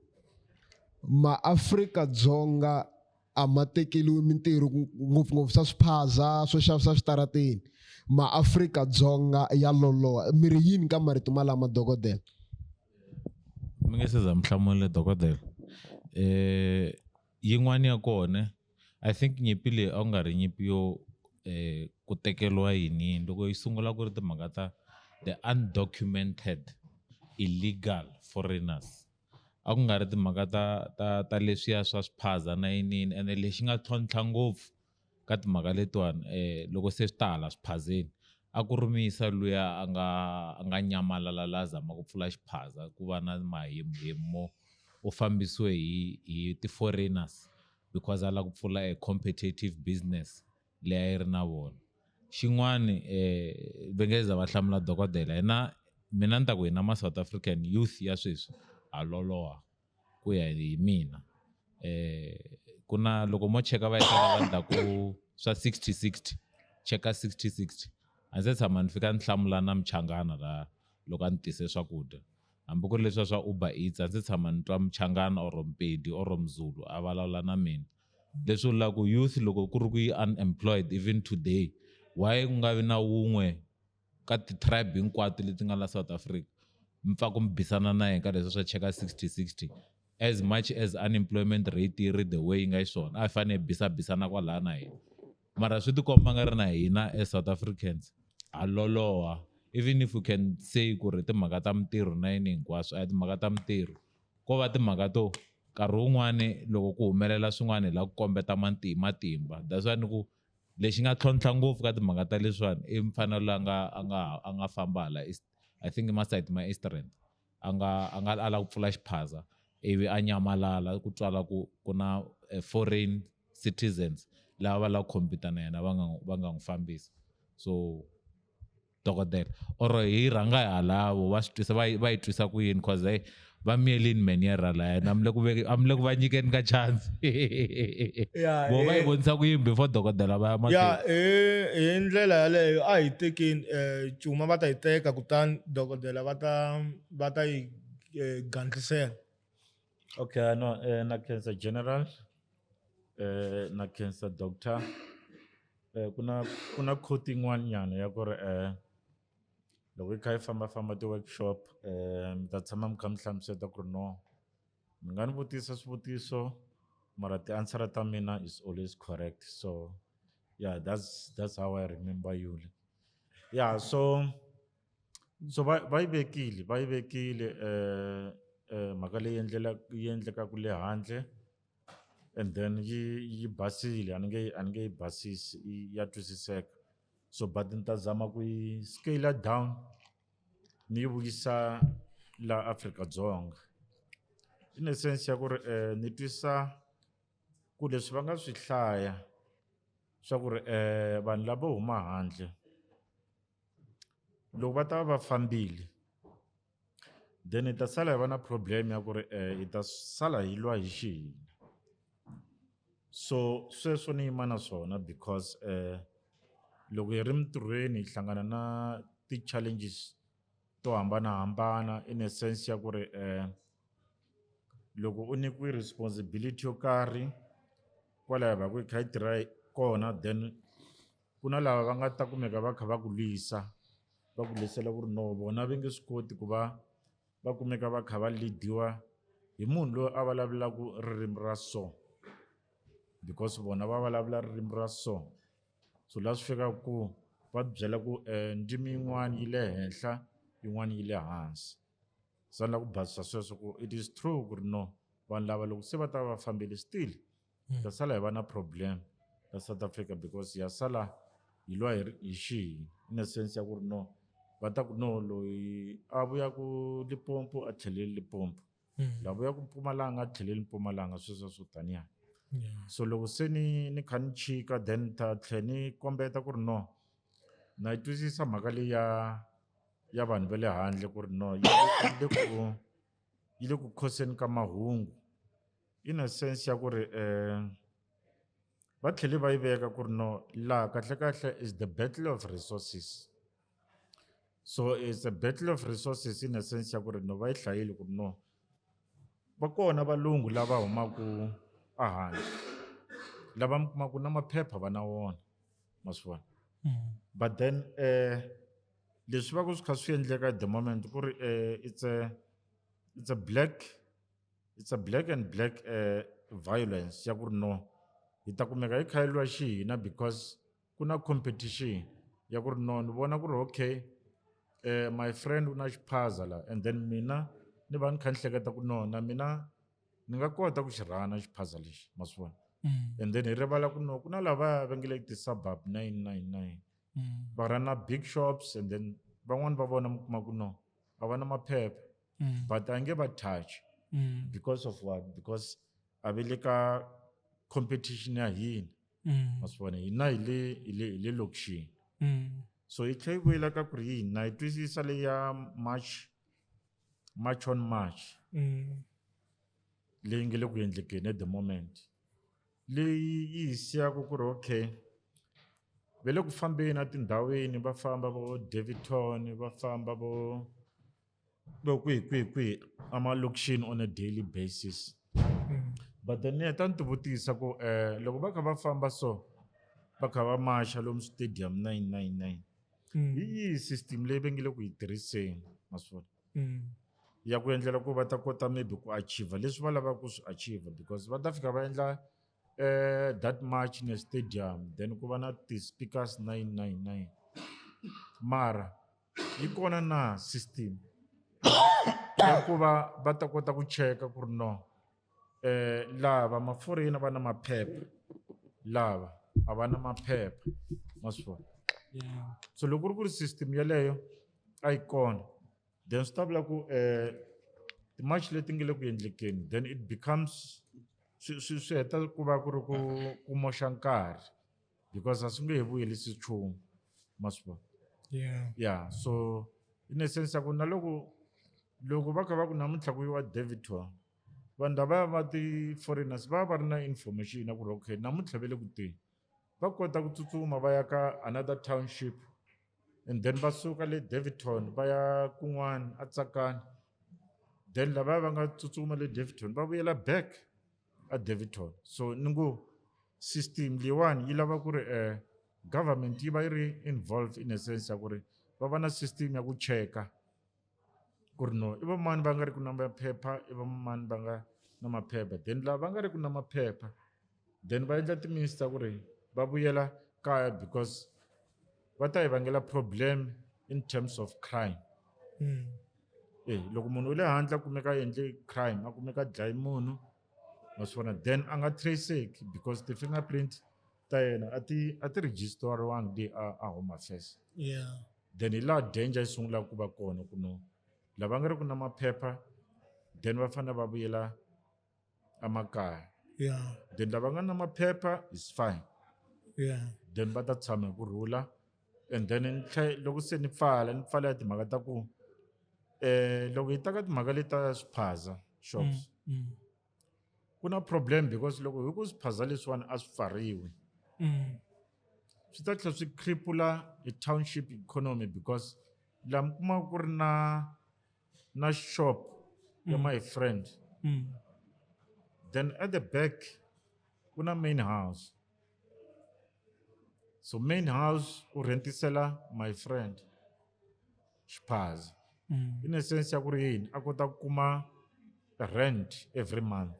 [SPEAKER 7] ma-Afrika-Dzonga a ma tekeliwi mintirho ngopfungopfu swa swiphaza swo xavisa switarateni ma-Afrika-Dzonga ya loloha mi ri yini ka marito malama dokodela
[SPEAKER 5] mi nge se za mi hlamula dokodela yin'wana ya kona I think nyimpi leyi a ku nga ri nyimpi yo ku tekeliwa yini loko yi sungula ku ri timhaka ta the undocumented illegal foreigners a ku nga ri timhaka ta leswiya swa swiphaza na yinini ene lexi nga tlhontlha ngopfu ka timhaka letiwani loko se swi ta hala swiphazeni a ku rumisa luya a nga nyamalala la zama ku pfula xiphaza ku va na mahemo u fambisiwe hi ti-foreigners because a lava ku pfula a competitive business leyi a yi ri na vona xin'wani va nge za va hlamula dokodela mina ni ta ku hina ma-South African youth ya sweswi ha loloha ku ya hi mina ku na loko mo cheka va yetlela va ndlaku swa 60-60 cheka 60-60 a ndzi tshama ni fika ni hlamula na Mchangana la loko a ni tise swakudya hambi ku ri leswiya swa Uber Eats a ndzi tshama ni twa Mchangana or Mpedi or Mzulu a vulavula na mina leswi vulaka ku youth loko ku ri ku yi unemployed even today why ku nga vi na wun'we ka ti-tribe hinkwato leti nga la South Africa mi pfa ku mi bisana na yena ka leswi swa cheka 60-60 as much as unemployment rate yi ri the way yi nga xiswona a hi fanele bisabisana kwalaya na hina mara swi tikomba nga ri na hina as South Africans ha loloha even if we can say ku ri timhaka ta mintirho na yini hinkwaswo a hi timhaka ta mintirho ko va timhaka to nkarhi wun'wani loko ku humelela swin'wana hi la ku kombeta matimba that's why ni ku lexi nga tlhontlha ngopfu ka timhaka ta leswiwani i mfanelo a nga famba hala I think masayiti ma Eastern a nga ala ku pfula xiphaza ivi a nyamalala ku twala ku na foreign citizens lava va la ku compete na yena va nga n'wi fambisa so dokodela or hi rhanga halavo va swi twisa va yi twisa ku yini cause hey va miyelini manera laya I'm le ku va nyikeni ka chance vo va yi vonisa ku yini before dokodela va ya mahlweni
[SPEAKER 3] hi ndlela yaleyo a hi tekeni cuma va ta yi teka kutani dokodela va ta yi gandlisela.
[SPEAKER 2] Okay, no, na cancer general, na cancer doctor. Kuna quote yin'wana nyana ya ku ri loko hi kha hi famba ti-workshop mi ta tshama mi kha mi hlamuseta ku ri no mi nga ni vutisa swivutiso mara ti-answer ta mina is always correct, so yeah, that's how I remember you. Yeah, so va yi vekile mhaka leyi endlekaku le handle, and then yi basile a ni nge yi basisi ya twisiseka, so but ni ta zama ku yi scale down ni yi vuyisa la Afrika-Dzonga in a sense ya ku ri ni twisa ku leswi va nga swi hlaya swa ku ri vanhu lava huma handle loko va ta va fambile then hi ta sala hi va na problem ya ku ri hi ta sala hi lwa hi xihina, so sweswo ni yima na swona because loko hi ri mintirhweni hi hlangana na ti-challenges to hambanahambana in a sense ya ku ri loko u nyikiwe responsibility yo karhi kwalaho va ku hi kha hi tirha kona, then ku na lava va nga ta kumeka va kha va ku lwisa va ku lwisela ku ri no vona va nge swi koti ku va kumeka va kha va lead-iwa hi munhu loyi a vulavulaka ririmi ra so, because vona va vulavula ririmi ra so, so la swi fikaka ku va byela ku ndzimi yin'wana yi le henhla yin'wana yi le hansi. So ni la ku basisa sweswo ku it is true ku ri no vanhu lava loko se va ta va fambile still ta sala hi va na problem la South Africa because ya sala hi lwa hi xihi in a sense ya ku ri no va ta ku no loyi a vuya ku Limpopo a tlheleli Limpopo, la vuya ku Mpumalanga a tlheleli Mpumalanga, sweswo swo taniya. So loko se ni kha ni chika then ta tlhe ni kombeta ku ri no na yi twisisa mhaka leyi ya vanhu va le handle ku ri no yi le ku khoseni ka mahungu in a sense ya ku ri va tlhele va yi veka ku ri no laha kahlekahle is the battle of resources, so it's a battle of resources in a sense ya ku ri no va yi hlayile ku ri no va kona valungu lava humaku a handle lava mi kumaku na maphepha va na wona ma swi vona, but then leswi va ku swi kha swi endleka at the moment ku ri it's a black and black violence ya ku ri no hi ta kumeka hi kha hi lwa xihina because ku na competition ya ku ri no ni vona ku ri okay my friend u na xiphaza la, and then mina ni va ni kha ni hleketa ku no na mina ni nga kota ku xi rhana xiphaza lexi ma swi vona, and then hi rivala ku no ku na lava va nge le ti-suburb 999 va rana big shops, and then van'wani va vona mi kuma ku no a va na maphepha but a nge va touch because of what, because a ve le ka competition ya hina ma swi vona hina hi le lokixini, so hi tlhe hi vuyela ka ku ri hina hi twisisa leyi ya march on march leyi nge le ku endlekeni at the moment, leyi yi hi siyaka ku ri okay va le ku fambeni etindhawini va famba vo Daveyton va famba vo kwihi amalokixini on a daily basis, but then ni heta ni ti vutisa ku loko va kha va famba so va kha va maxa lomu stadium 999 hi yihi system leyi va nge le ku yi tirhiseni ma swi vona ya ku endlela ku va ta kota maybe ku achieve leswi va lavaka ku swi achieve, because va ta fika va endla that march in a stadium then ku va na ti-speakers 999 mara yi kona na system ya ku va ta kota ku cheka ku ri no lava maforeni va na maphepha lava a va na maphepha ma swi vona, so loko ku ri system yeleyo a yi kona then swi ta vula ku ti-march leti nge le ku endlekeni then it becomes swi heta ku va ku ri ku moxa nkarhi because a swi nge he vuyelisi nchumu ma swi vona, yeah so in a sense ku na loko va kha va ku namuntlha ku yiwa Daveyton vanhu lava va ti-foreigners va ri na information ya ku ri okay namuntlha ve le ku teni va kota ku tsutsuma va ya ka another township and then va suka le Daveyton va ya kun'wana a Tsakani then lava va nga tsutsuma le Daveyton va vuyela back a Daveyton so ni ngo system leyiwani yi lava ku ri government yi va yi ri involved in a sense ya ku ri va va na system ya ku cheka ku ri no i va mani va nga ri ku na maphepha i va mani va nga na maphepha then lava va nga ri ku na maphepha then va endla timeans ta ku ri va vuyela kaya because va ta hi vangela problem in terms of crime loko munhu u le handle a kumeka a endle crime a kumeka a dlaye munhu ma swi vona then a nga traceki because ti-fingerprint ta yena a ti registeriwangi le a home affairs then hi laha danger yi sungulaka ku va kona ku no lava nga ri ku na maphepha then va fanele va vuyela emakaya then lava nga na maphepha is fine then va ta tshama hi kurhula and then loko se ni pfala timhaka ta ku loko hi ta ka timhaka leti ta swiphaza shops ku na problem because loko hi ku swiphaza leswiwani a swi pfariwi swi ta tlhela swi cripula hi township economy because laha mi kumaka ku ri na shop ya my friend then at the back ku na main house so main house u rentisela my friend xiphaza in a sense ya ku ri yini a kota ku kuma rent every month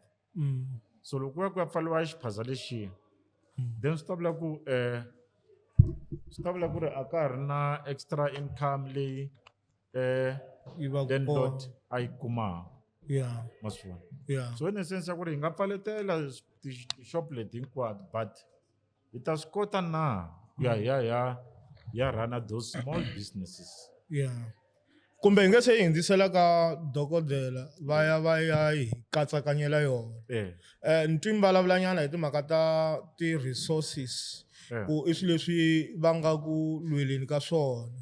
[SPEAKER 2] so loko ku ya pfaliwa xiphaza lexiya then swi ta vula ku ri a ka ha ri na extra income leyi landlord a yi kumaka ma swi vona so in a sense ya ku ri hi nga pfaletela tixop leti hinkwato but hi ta swi kota na ya run those small businesses
[SPEAKER 3] kumbe hi nge se yi hindzisela ka dokodela va ya hi katsakanyela yona ni twi mi vulavulanyana hi timhaka ta ti-resources ku i swilo leswi va nga ku lweleni ka swona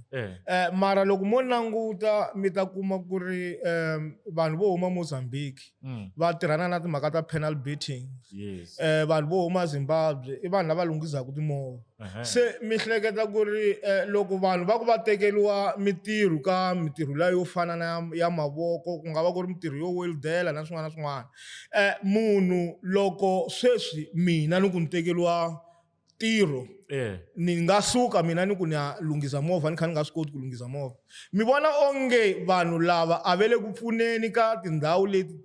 [SPEAKER 3] mara loko mo languta mi ta kuma ku ri vanhu vo huma Mozambique va tirhana na timhaka ta penal beating vanhu vo huma Zimbabwe i vanhu lava lunghizaka timovha se mi hleketa ku ri loko vanhu va ku va tekeriwa mintirho leyi yo fana na ya mavoko ku nga va ku ri mintirho yo weldela na swin'wana na swin'wana munhu loko sweswi mina ni ku ni tekeriwa ntirho ni nga suka mina ni ku ni ya lunghisa movha ni kha ni nga swi koti ku lunghisa movha mi vona onge vanhu lava a va le ku pfuneni ka tindhawu leti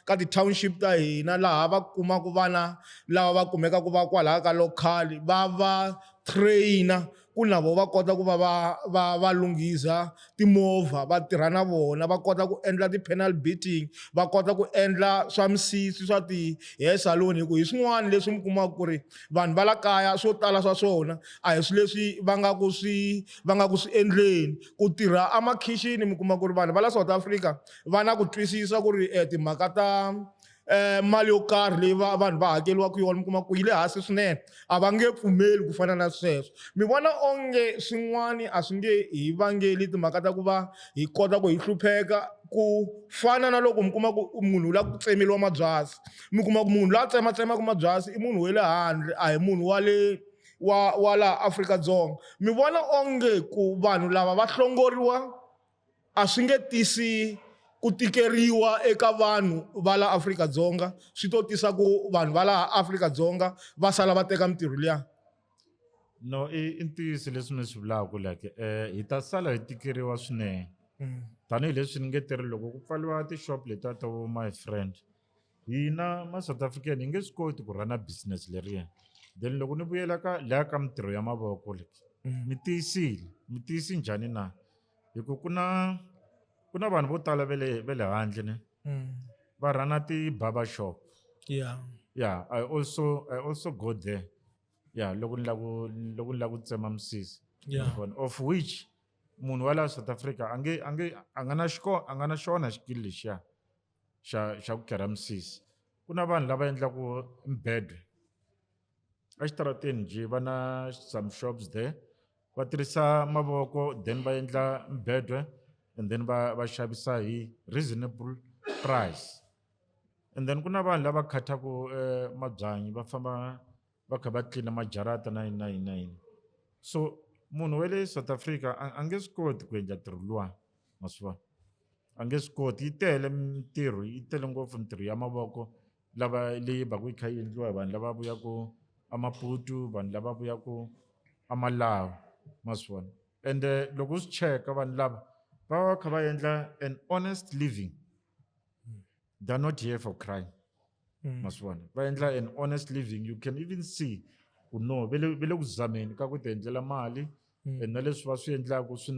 [SPEAKER 3] ka ti-township ta hina laha va kumaka vana lava va kumekaka va kwalaha ka local va trainer ku na vo va kota ku va lunghisa timovha va tirha na vona va kota ku endla ti-penal beating va kota ku endla swa misisi swa ti-hair salon hi ku hi swin'wana leswi mi kumaka ku ri vanhu va la kaya swo tala swa swona a hi swilo leswi va nga ku swi endleni ku tirha emakhixini mi kuma ku ri vanhu va la South Africa va na ku twisisa ku ri timhaka ta mali yo karhi leyi vanhu va hakeriwaka yona mi kuma ku yi le hansi swinene a va nge pfumeli ku fana na sweswo mi vona onge swin'wani a swi nge hi vangeli timhaka ta ku va hi kota ku hi hlupheka ku fana na loko mi kuma ku munhu la ku tsemeliwa mabyasi mi kuma ku munhu la tsematsemaka mabyasi i munhu wa le handle a hi munhu wa laha Afrika-Dzonga mi vona onge ku vanhu lava va hlongoriwa a swi nge tisi ku tikeriwa eka vanhu va la Afrika-Dzonga swi to tisa ku vanhu va laha Afrika-Dzonga va sala va teka mintirho liya
[SPEAKER 2] no i ntiyiso leswi mi swi vulaka like hi ta sala hi tikeriwa swinene tanihileswi ni nge tirhi loko ku pfaliwa tixop letiya ta vo my friend hina ma-South African hi nge swi koti ku rana business leriya then loko ni vuyela ka laya ka mintirho ya mavoko leti mi tiyisi njhani na hi ku ku na vanhu vo tala ve le handle ne va rana ti-barber shop I also go there loko ni la ku tsema misisi of which munhu wa la South Africa a nga na xona xikili lexiya xa ku kera misisi ku na vanhu lava endlaku mbedwe exitarateni njhe va na some shops there va tirhisa mavoko then va endla mbedwe and then va xavisa hi reasonable price. And then ku na vanhu lava khataku mabyanyi va famba va kha va tlina majarata na yini. So munhu wa le South Africa a nge swi koti ku endla ntirho luwa ma swi vona, a nge swi koti. Yi tele mintirho, yi tele ngopfu mintirho ya mavoko leyi va ku yi kha yi endliwa hi vanhu lava vuyaku eMaputo, vanhu lava vuyaku eMalawi ma swi vona. And loko u swi cheka vanhu lava va kha va endla an honest living. They're not here for crime. Ma swi vona. Va endla an honest living. You can even see ku no ve le ku zameni ka ku ti endlela mali, and na leswi va swi endlaku swi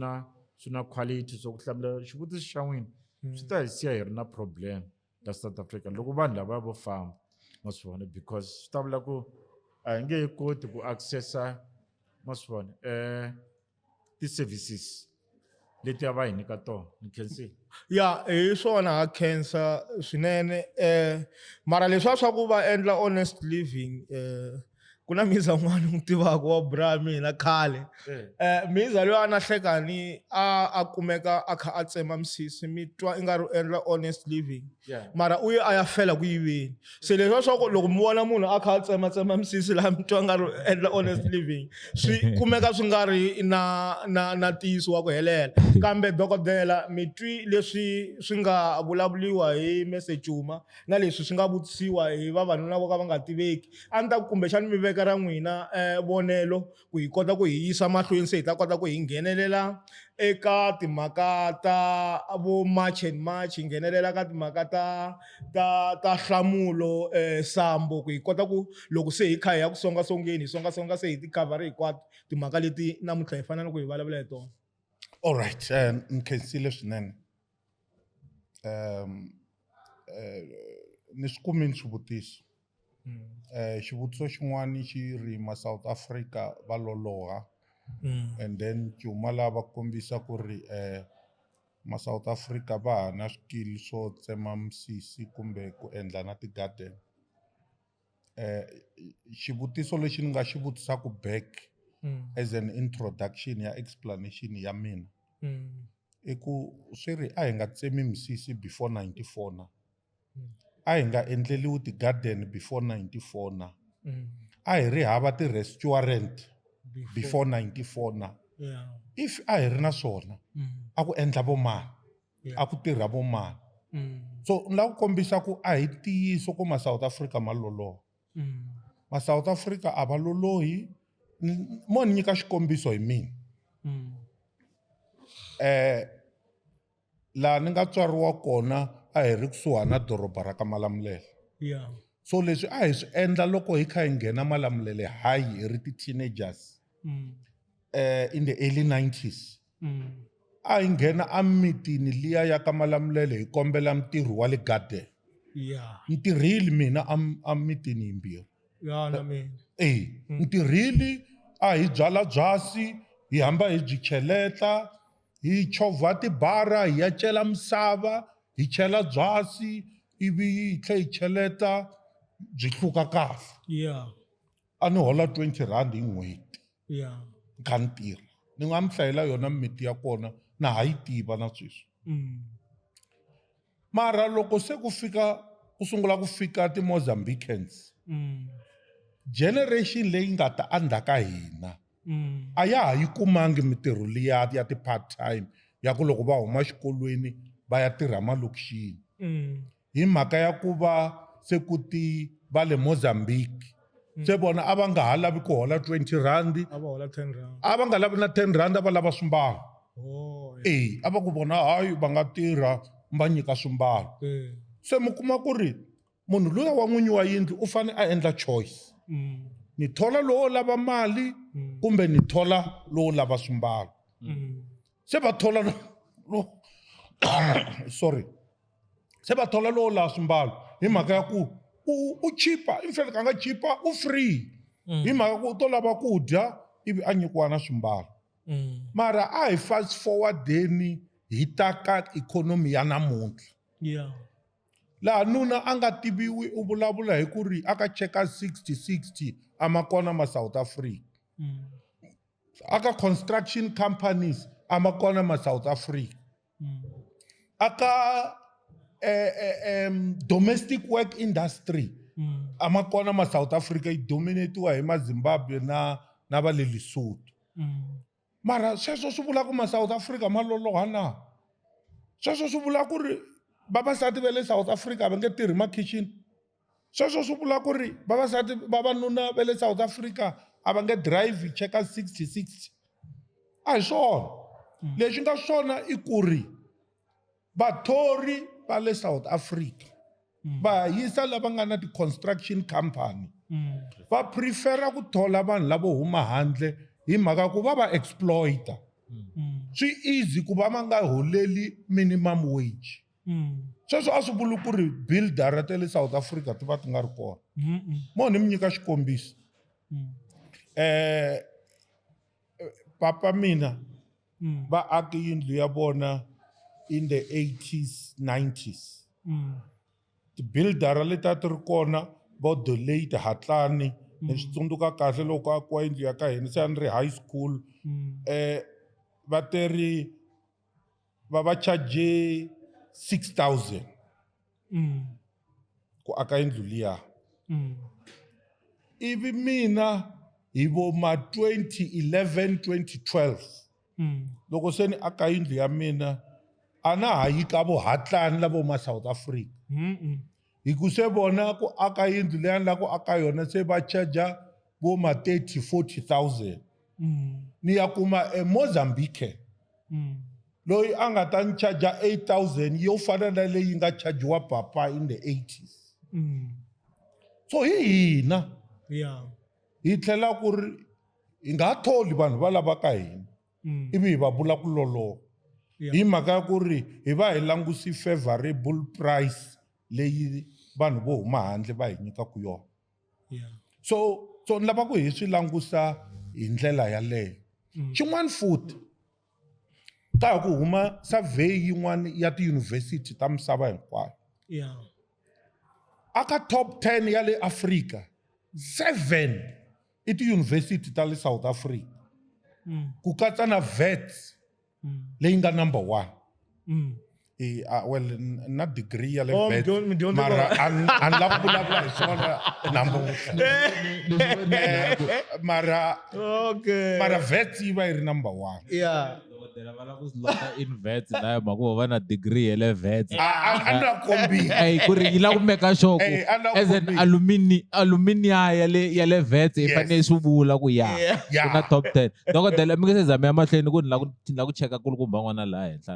[SPEAKER 2] na quality. So ku hlamula xivutiso xa n'wina swi ta hi siya hi ri na problem la South Africa loko vanhu lava vo famba ma swi vona, because swi ta vula ku a hi nge he koti ku accessa ma swi vona ti-services leti a va hi nyika tona. Ni khensi
[SPEAKER 3] ya hi swona ha khensa swinene mara leswiya swa ku va endla honest living ku na miza n'wana n'wi tivaka wa bra mina khale miza loyi a na hlekani a kumeka a kha a tsema misisi mi twa i nga ri u endla honest living mara u ye a ya fela ku yiveni. Se leswiya swa ku loko mi vona munhu a kha a tsematsema misisi laha mi twa nga ri u endla honest living swi kumeka swi nga ri na ntiyiso wa ku helela. Kambe dokodela mi twi leswi swi nga vulavuliwa hi Message Cuma na leswi swi nga vutisiwa hi vavanuna vo ka va nga tiveki. A ni ta kumbexani mi veka ra n'wina vonelo ku hi kota ku hi yisa mahlweni, se hi ta kota ku hi nghenelela eka timhaka ta vo March and March, hi nghenelela ka timhaka ta nhlamulo sambo, ku hi kota ku loko se hi kha hi ya ku songasongeni hi songasonga se hi ti khavhara hinkwato timhaka leti namuntlha hi fanele ku hi vulavula hi tona.
[SPEAKER 1] All right, ni khensile swinene. Ni swi kumini swivutiso. Xivutiso xin'wana xi ri ma South Africa va loloha, and then Cuma lava kombisa ku ri ma South Africa va ha na swikili swo tsema misisi kumbe ku endla na ti-garden. Xivutiso lexi ni nga xi vutisaka back as an introduction ya explanation ya mina i ku swi ri a hi nga tsemi misisi before 94 na, a hi nga endleliwi ti-garden before 94 na, a hi ri hava ti-restaurant before 94 na. If a hi ri na swona a ku endla vo mani, a ku tirha vo mani. So ni lava ku kombisa ku a hi ntiyiso ku ma South Africa ma loloha. Ma South Africa a va lolohi. Mo ni nyika xikombiso hi mina. Laha ni nga tswariwa kona a hi ri kusuhana na doroba ra ka Malamulele. So leswi a hi swi endla loko hi kha hi nghena Malamulele high hi ri ti-teenagers in the early 90s. A hi nghena emitini liya ya ka Malamulele hi kombela mintirho wa le garden. Ni tirhile mina emitini yimbirhi. Ni tirhile, a hi byala byasi, hi hamba hi byi cheleta, hi chovha tibara, hi ya cela misava, hi chela byasi, ivi hi tlhe hi cheleta byi hluka kahle. A ni hola 20 rand hi n'hweti. Kha ni tirha. Ni nga mi hlayela yona mimiti ya kona na ha yi tiva na sweswi. Mara loko se ku sungula ku fika ti-Mozambicans, generation leyi nga ta endzhaku ka hina a ya ha yi kumangi mintirho liya ya ti-part time ya ku loko va huma xikolweni va ya tirha malokixini. Hi mhaka ya ku va se ku va le Mozambique se vona a va nga ha lavi ku hola 20 rand, a va nga lavi na 10 rand, a va lava swimbalo. A va ku vona hayi va nga tirha va nyika swimbalo. Se mi kuma ku ri munhu luya wa n'winyi wa yindlu u fane a endla choice. Ni thola lowo lava mali kumbe ni thola lowo lava swimbalo. Se va thola se va thola lowo lava swimbalo hi mhaka ya ku u chipa, in fact a nga chipa u free hi mhaka ku u to lava ku dya ivi a nyikiwa na swimbalo. Mara a hi fast forwardeni hi ta ka ikhonomi ya namuntlha. Laha nuna a nga tiviwi u vulavula hi ku ri aka cheka 60 a ma kona ma South Africa. aka construction companies amakona ma South Africa aka domestic work industry amakona ma South Africa dominatiwa hi ma Zimbabwe na va le Lesotho mara sweswo swi vula ku ma South Africa ma lolohana sweswo swi vula ku ri vavasati va le South Africa va nge tirhi ma kitchen sweswo swi vula ku ri vavasati vavanuna va le South Africa a va nge drive cheka 60 a hi swona leswi nga swona i ku ri vathori va le South Africa va yisa lava nga na ti-construction company va prefera ku thola vanhu lavo huma handle hi mhaka ku va exploita swi easy ku va nga holeli minimum wage sweswo a swi vuli ku ri buildera ta le South Africa ti va ti nga ri kona mo ni mi nyika xikombiso papa mina va aki yindlu ya vona in the 80s 90s ti-buildera leti a ti ri kona vo Dolate Hatlani ni swi tsundzuka kahle loko akiwa yindlu ya ka hina se a ni ri high school vatirhi va charge 6,000 ku aka yindlu liya ivi mina hi vo ma 2011 2012 loko se ni aka yindlu ya mina a na ha yi ka vo Hatlani lavo ma South Africa hi ku se vona ku aka yindlu leyi la ku aka yona se va charge vo ma 30-40,000 ni ya kuma Mozambique loyi a nga ta ni charge 8,000 yo fana na leyi nga chargiwa papa in the 80s so hi hina hi tlhela ku ri hi nga tholi vanhu va lava ka hina ivi hi va vula ku loloha hi mhaka ya ku ri hi va hi langusi favorable price leyi vanhu vo huma handle va hi nyikaku yona so ni lava ku hi swi langusa hi ndlela yaleyo xin'wana futhi ka ha ku huma survey yin'wana ya tiyunivhesiti ta misava hinkwayo aka top 10 ya le Afrika 7 i tiyunivhesiti ta le South Africa ku katsa na Wits leyi nga number 1 well na degree ya le Wits mara an la ku vulavula hi swona number 1 mara Wits yi va yi ri number 1
[SPEAKER 5] va lava ku swi lota in Wits laya makuva va na degree ya le Wits ku ri yi la ku meka sure ku as an alumnia ya le Wits yi fanele swi vula ku ya ku na top 10 dokodela mi nge se zama ya mahlweni ku ni la ku cheka kulukumba n'wana laha henhla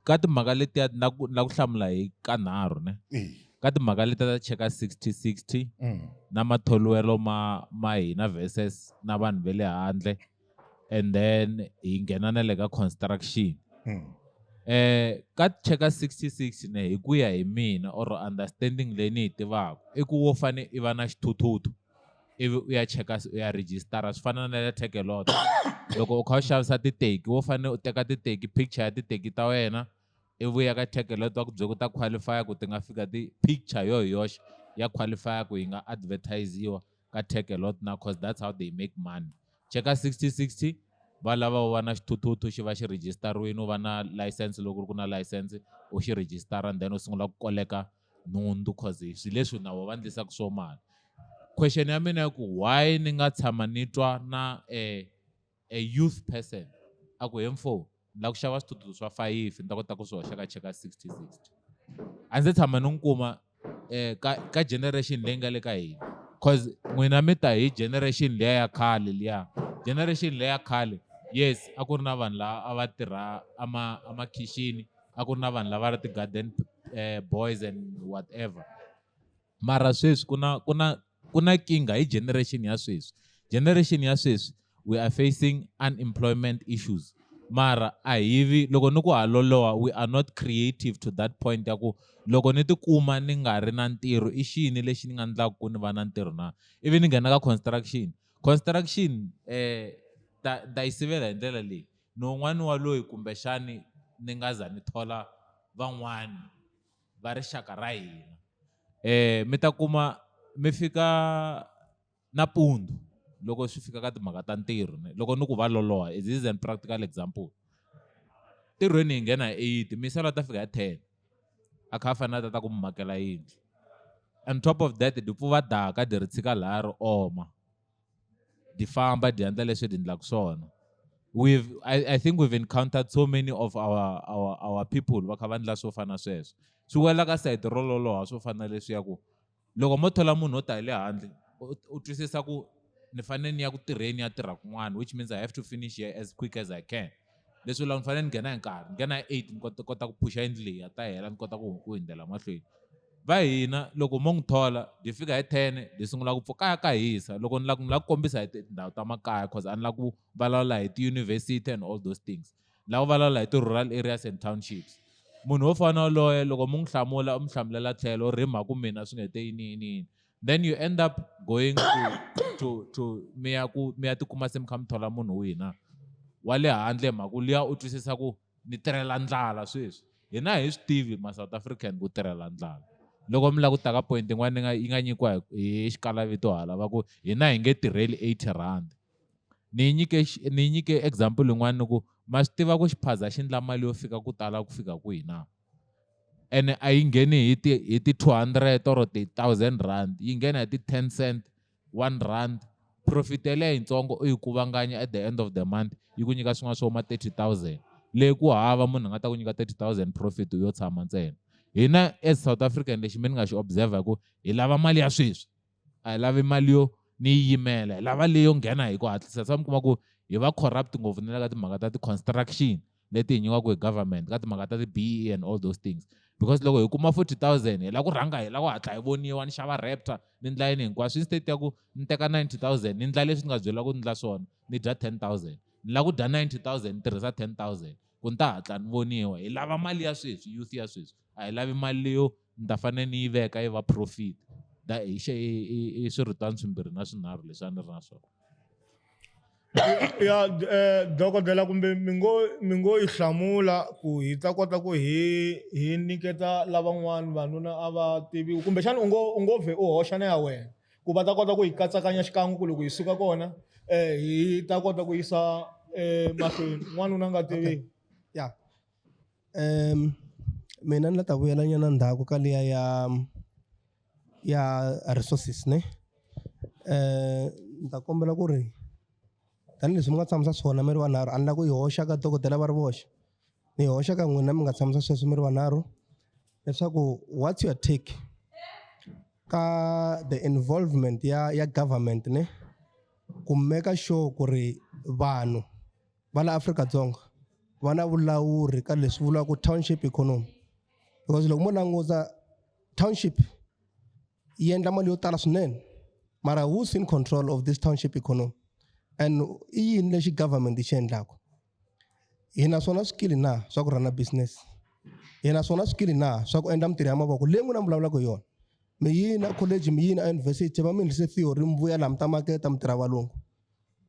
[SPEAKER 5] ka timhaka letiya na ku hlamula hi kanharhu ne ka timhaka letiya ta cheka 60 na matholiwelo ma hina versus na vanhu va le handle and then hi nghena na le ka construction ka cheka 66 ne hi ku ya hi mina or understanding leyi ni yi tivaka i ku wo fane i va na xithuthuthu ivi u ya cheka u ya registera swi fana na le Takealot loko u kha u xavisa titeki wo fane u teka titeki picture ya titeki ta wena ivi u ya ka Takealot va ku byela ku ta qualify ku ti nga fika picture yo hi yoxe ya qualify ku yi nga advertisiwa ka Takealot na cause that's how they make money cheka 60 va lava u va na xithuthuthu xi va xi rejistariwini u va na license loko ku na license u xi registara and then u sungula ku koleka nhundzu cause swi leswi na va endlisaka swo mali question ya mina ku why ni nga tshama ni twa na a youth person a ku hemfo la ku xava swithuthuthu swa 5 ni ta kota ku swi hoxa ka cheka 60 a ndzi tshama ni kuma ka generation leyi nga le ka hina cause n'wina mi ta hi generation leya ya khale liya generation leya khale yes a ku ri na vanhu lava a va tirha amakhixini a ku ri na vanhu lava ri ti-garden boys and whatever mara sweswi ku na kinga hi generation ya sweswi we are facing unemployment issues mara a hivi loko ni ku halolowa we are not creative to that point ya ku loko ni tikuma ni nga ri na ntirho i xini lexi ni nga endlaka ku ni va na ntirho na ivi ni nghena ka construction ta yi sivela hi ndlela leyi non'wani wa loyi kumbexani ni nga za ni thola van'wani va rixaka ra hina mi ta kuma mi fika nampundzu loko swi fika ka timhaka ta ntirho loko ni ku va loloha this is an practical example ntirhweni hi nghena hi 8 misala ta fika hi 10 a kha a fanele ta ku mi makela yindlu on top of that dipfu va daka di ri tshika laha ri oma di famba di endla leswi di endlaka swona I think we've encountered so many of our people va kha va endla swo fana sweswo swi wela ka side ro loloha swo fana leswi ya ku loko mo thola munhu wo ta hi le handle u twisisa ku ni fanele ni ya ku tirheni ya tirha kun'wana which means I have to finish here as quick as I can leswi la ni fanele ni nghena hi nkarhi nghena hi 8 ni kota ku phusha yindlu leyi ya ta hela ni kota ku hundzela mahlweni va hina loko mo n'wi thola di fika hi 10 di sungula ku pfuka ka hisa loko ni la ku kombisa hi tindhawu ta makaya cause a ni la ku vulavula hi ti-university and all those things ni la ku vulavula hi ti-rural areas and townships munhu wo fana loye loko mu n'wi hlamula u mi hlamulela tlhelo u rima ku mina swi nga te yini then you end up going to mi ya tikuma se mi kha mi thola munhu wihi na wa le handle mhaku liya u twisisa ku ni tirhela ndlala sweswi hina hi swi tivi ma-South African ku tirhela ndlala loko mi la ku taka point yin'wana yi nga nyikiwa hi xikalavito hala va ku hina hi nge tirheli 80 rand ni nyike example yin'wana ku ma swi tiva ku xiphaza xi ndla mali yo fika ku tala ku fika kwihi na ene a yi ngheni hi ti 200 or ti 1000 rand yi nghena hi ti 10 cent 1 rand profit ya le yitsongo u yi kuvanganya at the end of the month yi ku nyika swin'wana swo ma 30,000 leyi ku hava munhu nga ta ku nyika 30,000 profit yo tshama ntsena hina as South African lexi mi nga xi observe ku hi lava mali ya sweswi a hi lavi mali yo ni yi yimela hi lava leyo nghena hi ku hatlisa sa mi kuma ku hi va corrupt ngopfu ni le ka timhaka ta ti-construction leti hi nyikiwaka hi government ka timhaka ta ti-BE and all those things because loko hi kuma 40,000 hi la ku rhanga hi la ku hatla hi voniwa ni xava Raptor ni ndla yini hinkwaswo instead ya ku ni teka 90,000 ni ndla leswi ni nga byela ku ni ndla swona ni dya 10,000 ni la ku dya 90,000 ni tirhisa 10,000 ku ni ta hatla ni voniwa hi lava mali ya sweswi youth ya sweswi a hi lavi mali leyo ni ta fanele ni yi veka yi va profit i swiritano swimbirhi na swinharhu leswi a ni ri na swona
[SPEAKER 3] ya dokodela kumbe mi ngo yi hlamula ku hi ta kota ku hi nyiketa lavan'wana vanuna a va tiviwi kumbe xana u ngo vhe u hoxa na ya wena ku va ta kota ku hi katsakanya xikan'we ku loko hi suka kona hi ta kota ku yisa mahlweni n'wanuna nga tiviwi
[SPEAKER 6] ya mina ni la ta vuyelanyana ndzhaku ka liya ya resources ne ni ta kombela ku ri tanihileswi mi nga tshamisa swona mi ri vanharhu a ni la ku yi hoxa ka dokodela va ri voxe ni yi hoxa ka n'wina mi nga tshamisa sweswo mi ri vanharhu leswaku what's your take ka the involvement ya government ne ku make sure ku ri vanhu va la Afrika-Dzonga va na vulawuri ka leswi vuriwaka township economy because loko mo languta township yi endla mali yo tala swinene mara who's in control of this township economy and i yini lexi government xi endlaka hi na swona swikili na swa ku rana business hi na swona swikili na swa ku endla mitirho ya mavoko leyi n'wina mi vulavulaka yona mi yina college mi yina university va mi endlise theory mi vuya laha mi ta maketa mi tirha valungu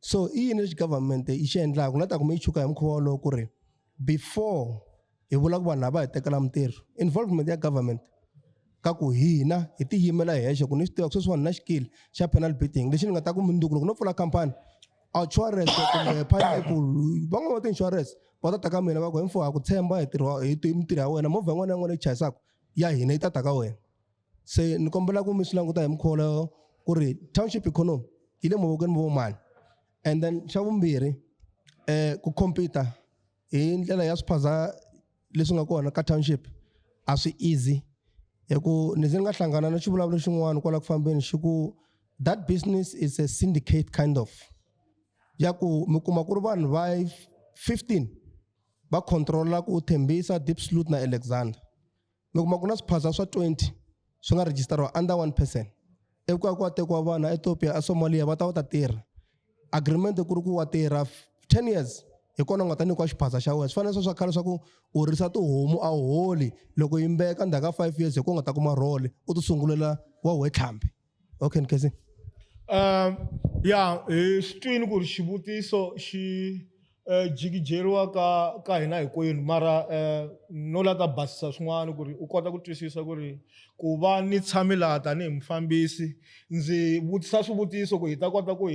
[SPEAKER 6] so i yini lexi government yi xi endlaka na ta ku mi yi chuka hi mukhuva wolowo ku ri before hi vula ku vanhu lava hi tekela mitirho involvement ya government ka ku hina hi ti yimela hi hexe ku ni swi tiva ku sweswiwani na xikili xa panel beating lexi ni nga ta ku mundzuku loko no pfula khampani insurance kumbe pineapple van'wana va ti-insurance va ta ta ka mina va ku hi mfuha ku tshemba hi mitirho ya wena movha yin'wana na yin'wana yi chayisaka ya hina yi ta ta ka wena se ni kombela ku mi swi languta hi mukhuva lowo ku ri township economy yi le mavokweni vo mani and then xa vumbirhi ku compete hi ndlela ya swiphaza leswi nga kona ka township a swi easy hi ku ni nga hlangana na xivulavulo xin'wana kwala ku fambeni xi ku that business is a syndicate kind of ya ku mi kuma ku ri vanhu va 15 va controla ku Thembisa, Deep Sleuth na Alexander mi kuma ku na swiphaza swa 20 swi nga register under 1% ekuya ku wa tekiwa vanhu a Ethiopia a Somalia va ta tirha agreement ku ri ku wa tirha 10 years hi kona u nga ta nyikiwa xiphaza xa wena swi fanele swa khale swa ku u risa tihomu a holi loko yi mbeka ndzhaku ka 5 years hi ku nga ta kuma role u ti sungulela wa wetlambi okay nkezi
[SPEAKER 3] ya hi swi twini ku ri xivutiso jikijeriwa ka hina hinkwenu mara no lata basisa swin'wana ku ri u kota ku twisisa ku ri ku va ni tshami laha tanihi mufambisi ndzi vutisa swivutiso ku hi ta kota ku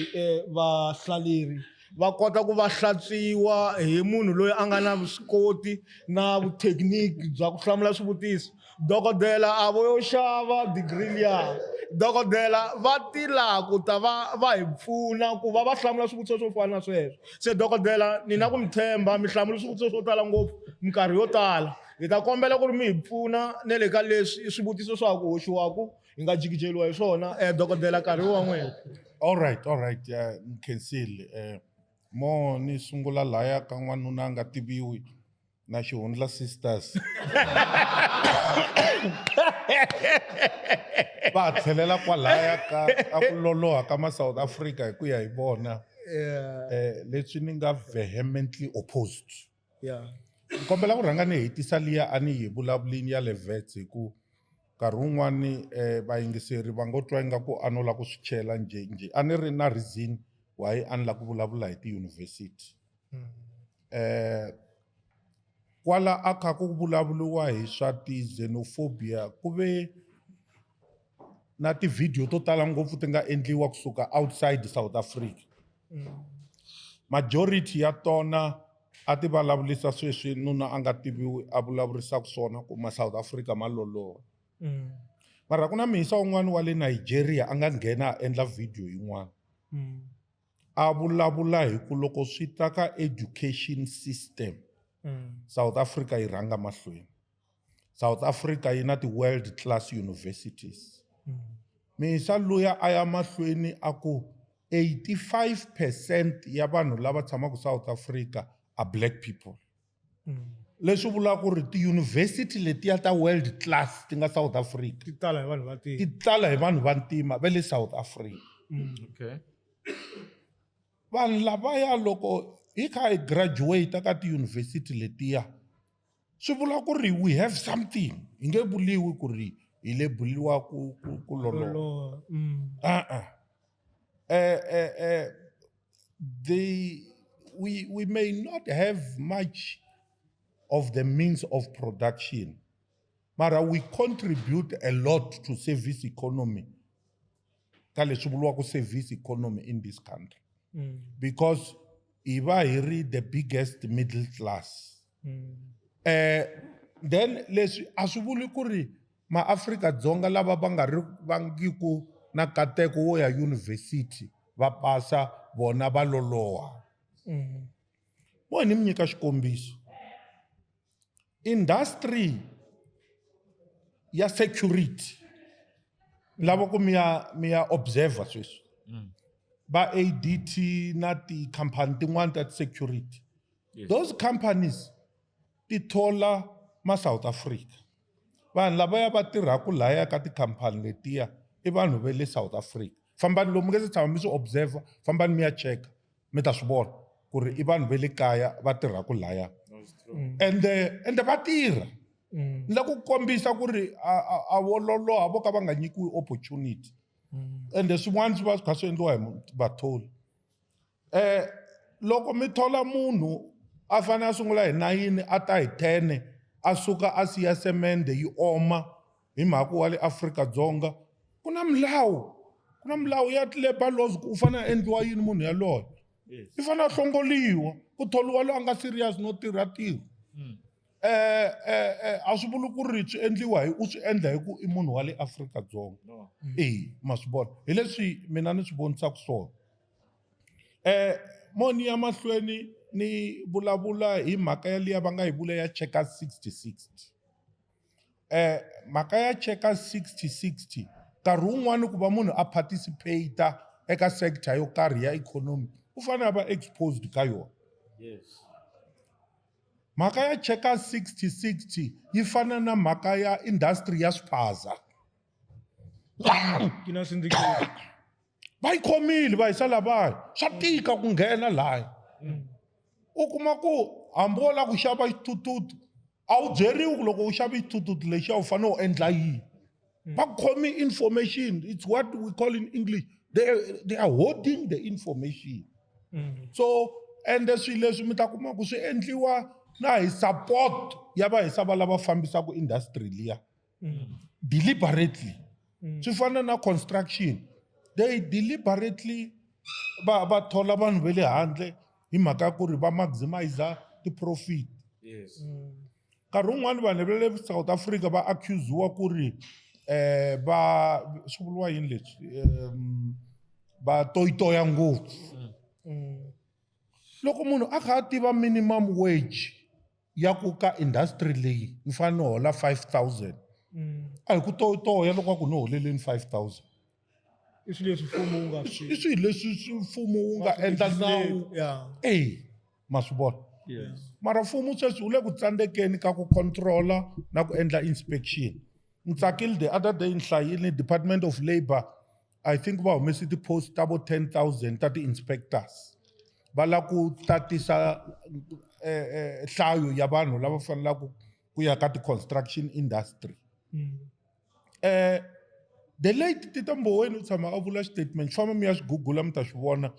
[SPEAKER 3] vahlaleri va kota ku va hlantswiwa hi munhu loyi a nga na vuswikoti na vuthekiniki bya ku hlamula swivutiso. Dokodela a vo yo xava degree liya, dokodela va tila ku ta va hi pfuna ku va hlamula swivutiso swo fana na sweswo. Se dokodela ni na ku mi tshemba mi hlamula swivutiso swo tala ngopfu minkarhi yo tala. Hi ta kombela ku ri mi hi pfuna ne le ka leswi swivutiso swa ku hoxiwaku hi nga jikijeliwa hi swona dokodela nkarhi wa n'wina.
[SPEAKER 1] All right, Mkhensile. Mo ni sungula laya ka n'wanuna nga tiviwi na Xihundla Sisters. Va tlhelela kwalaya ka ku loloha ka ma South Africa hi ku ya hi vona. Leswi ni nga vehemently opposed.
[SPEAKER 3] Yeah.
[SPEAKER 1] Kombela ku rhanga ni hetisa liya a ni hi vulavulini ya le Wits hi ku nkarhi wun'wani vayingiseri va ngo twa ingaku a no la ku swi chela njhe a ni ri na reason why a ni la ku vulavula hi tiyunivhesiti. Kwala a kha ku vulavuliwa hi swa ti-xenophobia ku ve na ti-video to tala ngopfu ti nga endliwa kusuka outside South Africa. Majority ya tona a ti vulavurisa sweswi nuna a nga tiviwi a vulavurisaka swona ku ma South Africa ma loloha. Mara ku na mhisa un'wana wa le Nigeria a nga nghena a endla video yin'wana. A vulavula hi ku loko swi ta ka education system South Africa yi rhanga mahlweni. South Africa yi na ti-world class universities. Mhisa luya a ya mahlweni a ku 85% ya vanhu lava tshamaka South Africa are black people. Leswi vulaka ku ri ti-university letiya ta world class ti nga South Africa
[SPEAKER 3] Ti tala hi vanhu va
[SPEAKER 1] ti tala hi vanhu vantima va le South Africa.
[SPEAKER 2] Okay.
[SPEAKER 1] Vanhu lavaya loko hi kha hi graduate ka ti-university letiya swi vula ku ri we have something. Hi nge vuliwi ku ri hi le buliwa ku loloha. We may not have much of the means of production, but we contribute a lot to service economy. Service economy in this country. Because iva hiri the biggest middle class. Then asuvuli kuri ma Africa Dzonga lava vangiku na kateko wo ya university va pasa vona va loloha. Mo ni mi nyika xikombiso. Industry ya security lava ku mi ya observer sweswi. Ba ADT na ti-company tin'wana ta security. Yes. Those companies ti thola ma South Africa. Vanhu lavaya va tirhaka laya ka ti-company letiya I vanhu va le South Africa. Fambani lomu mi nga se tshama mi swi observer, fambani mi ya cheka mi ta swi vona ku ri I vanhu va le kaya va tirhaka laya. And va tirha. La ku kombisa ku ri a vo loloha vo ka va nga nyikiwi opportunity. And swin'wana swi va swi kha swi endliwa hi vatholi. Loko mi thola munhu a fanele a sungula hi 9 a ta hi 10 a suka a siya semende yi oma hi mhaka wa le Afrika-Dzonga ku na milawu ya labor laws ku u fanele endliwa yini munhu yaloye. I fanele a hlongoliwa ku tholiwa loyi a nga serious no tirha tirho. A swi vuli ku ri swi endliwa u swi endla hi ku I munhu wa le Afrika-Dzonga. Ma swi vona hi leswi mina ni swi vonisaka swona. Moni ya mahlweni ni vulavula hi mhaka ya liya va nga hi vula ya Checkers 60-60. Mhaka ya Checkers 60-60 nkarhi wun'wani ku va munhu a participate eka sector yo karhi ya economy u fanele a va exposed ka yona. Mhaka ya Checkers 60-60 yi fana na mhaka ya industry ya spaza.
[SPEAKER 3] Kina syndicate.
[SPEAKER 1] Va yi khomile va yisa lavaya swa tika ku nghena laya. U kuma ku hambi wo lava ku xava xithuthuthu a wu byeriwi ku loko u xava xithuthuthu lexiya u fanele u endla yini. Va khomi information. It's what we call in English they are holding the information. So ende swilo leswi mi ta kuma ku swi endliwa na hi support ya vahisava lava fambisaka industry liya deliberately swi fana na construction they deliberately va thola vanhu ve le handle hi mhaka ku ri va maximize ti-profit nkarhi wun'wani vanhu va le South Africa va accuse-wa ku ri va swi vuriwa yini leswi va toyitoya ngopfu loko munhu a kha a tiva minimum wage ya ku ka industry leyi ni fanele ni hola 5,000 a hi ku toyitoya loko a ku ni holeleni 5,000
[SPEAKER 3] i swilo leswi mfumo wu nga
[SPEAKER 1] i swilo leswi mfumo wu nga endla nawu ma swi vona mara mfumo sweswi wu le ku tsandzekeni ka ku controller na ku endla inspection ni tsakile the other day ni hlayile Department of Labour I think va humese ti-post ta vo 10,000 ta ti-inspectors va la ku tatisa nhlayo ya vanhu lava fanelaka ku ya ka ti-construction industry the late Tito Mboweni u tshama a vula statement famba mi ya swi gugula mi ta swi vona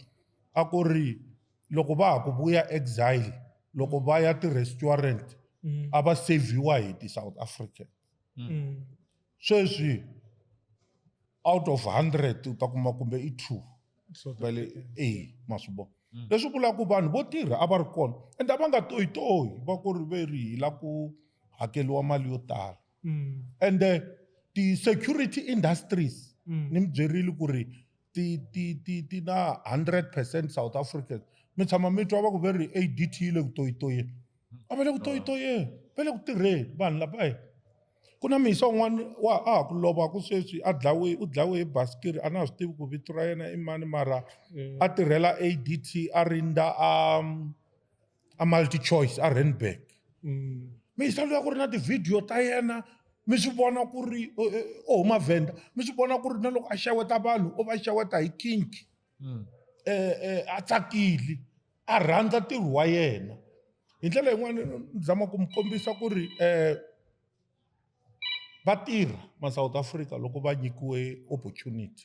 [SPEAKER 1] a ku ri loko va ha ku vuya exile loko va ya ti-restaurant a va saviwa hi ti-South African sweswi out of 100 u ta kuma kumbe i 2 vale ma swi vona leswi vulaka ku vanhu vo tirha a va ri kona ende a va nga toyitoyi va ku ri ve ri hi la ku hakeliwa mali yo tala ende ti-security industries ni mi byerile ku ri ti na 100% South African mi tshama mi twa va ku ve ri ADT yi le ku toyitoyeni a va le ku toyitoyeni va le ku tirheni vanhu lavaya ku na mhisa wun'wana wa a ha ku lova ku sweswi u dlawe hi basikiri a na ha swi tivi ku vito ra yena i mani mara a tirhela ADT a rindza a multi choice a Randburg mhisa luya ku ri na tivhidiyo ta yena mi swi vona ku ri o huma Venda mi swi vona ku ri na loko a xeweta vanhu o va xeweta hi kinki a tsakile a rhandza ntirho wa yena hi ndlela yin'wana ni zama ku mi kombisa ku ri va tirha ma-South Africa loko va nyikiwe opportunity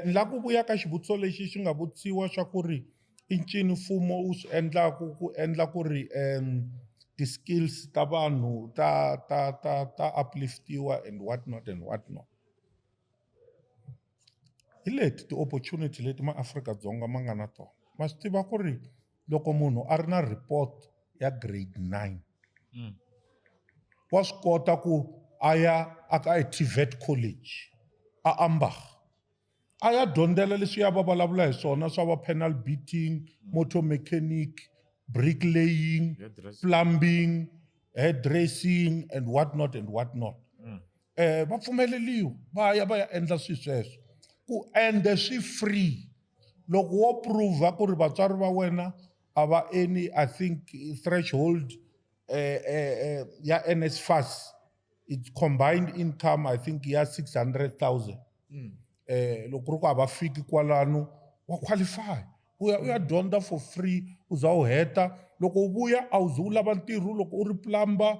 [SPEAKER 1] ni la ku vuya ka xivutiso lexi xi nga vutisiwa xa ku ri i ncini mfumo wu swi endlaku ku endla ku ri ti-skills ta vanhu ta upliftiwa and what not hi leti ti-opportunity leti ma-Afrika-Dzonga ma nga na tona ma swi tiva ku ri loko munhu a ri na report ya grade 9 wa swi kota ku a ya aka TVET college a Ambach a ya dyondzela leswi va vulavula hi swona swa va panel beating motor mechanic bricklaying plumbing hairdressing and what not va pfumeleliwa va ya endla swilo sweswo ku ende swi free loko wo prove ku ri vatswari va wena a va any I think threshold ya NSFAS it's combined income I think ya 600,000 loko ri ku a va fiki kwalano wa qualify u ya dyondza for free u za u heta loko u vuya a wu ze u lava ntirho loko u ri plumber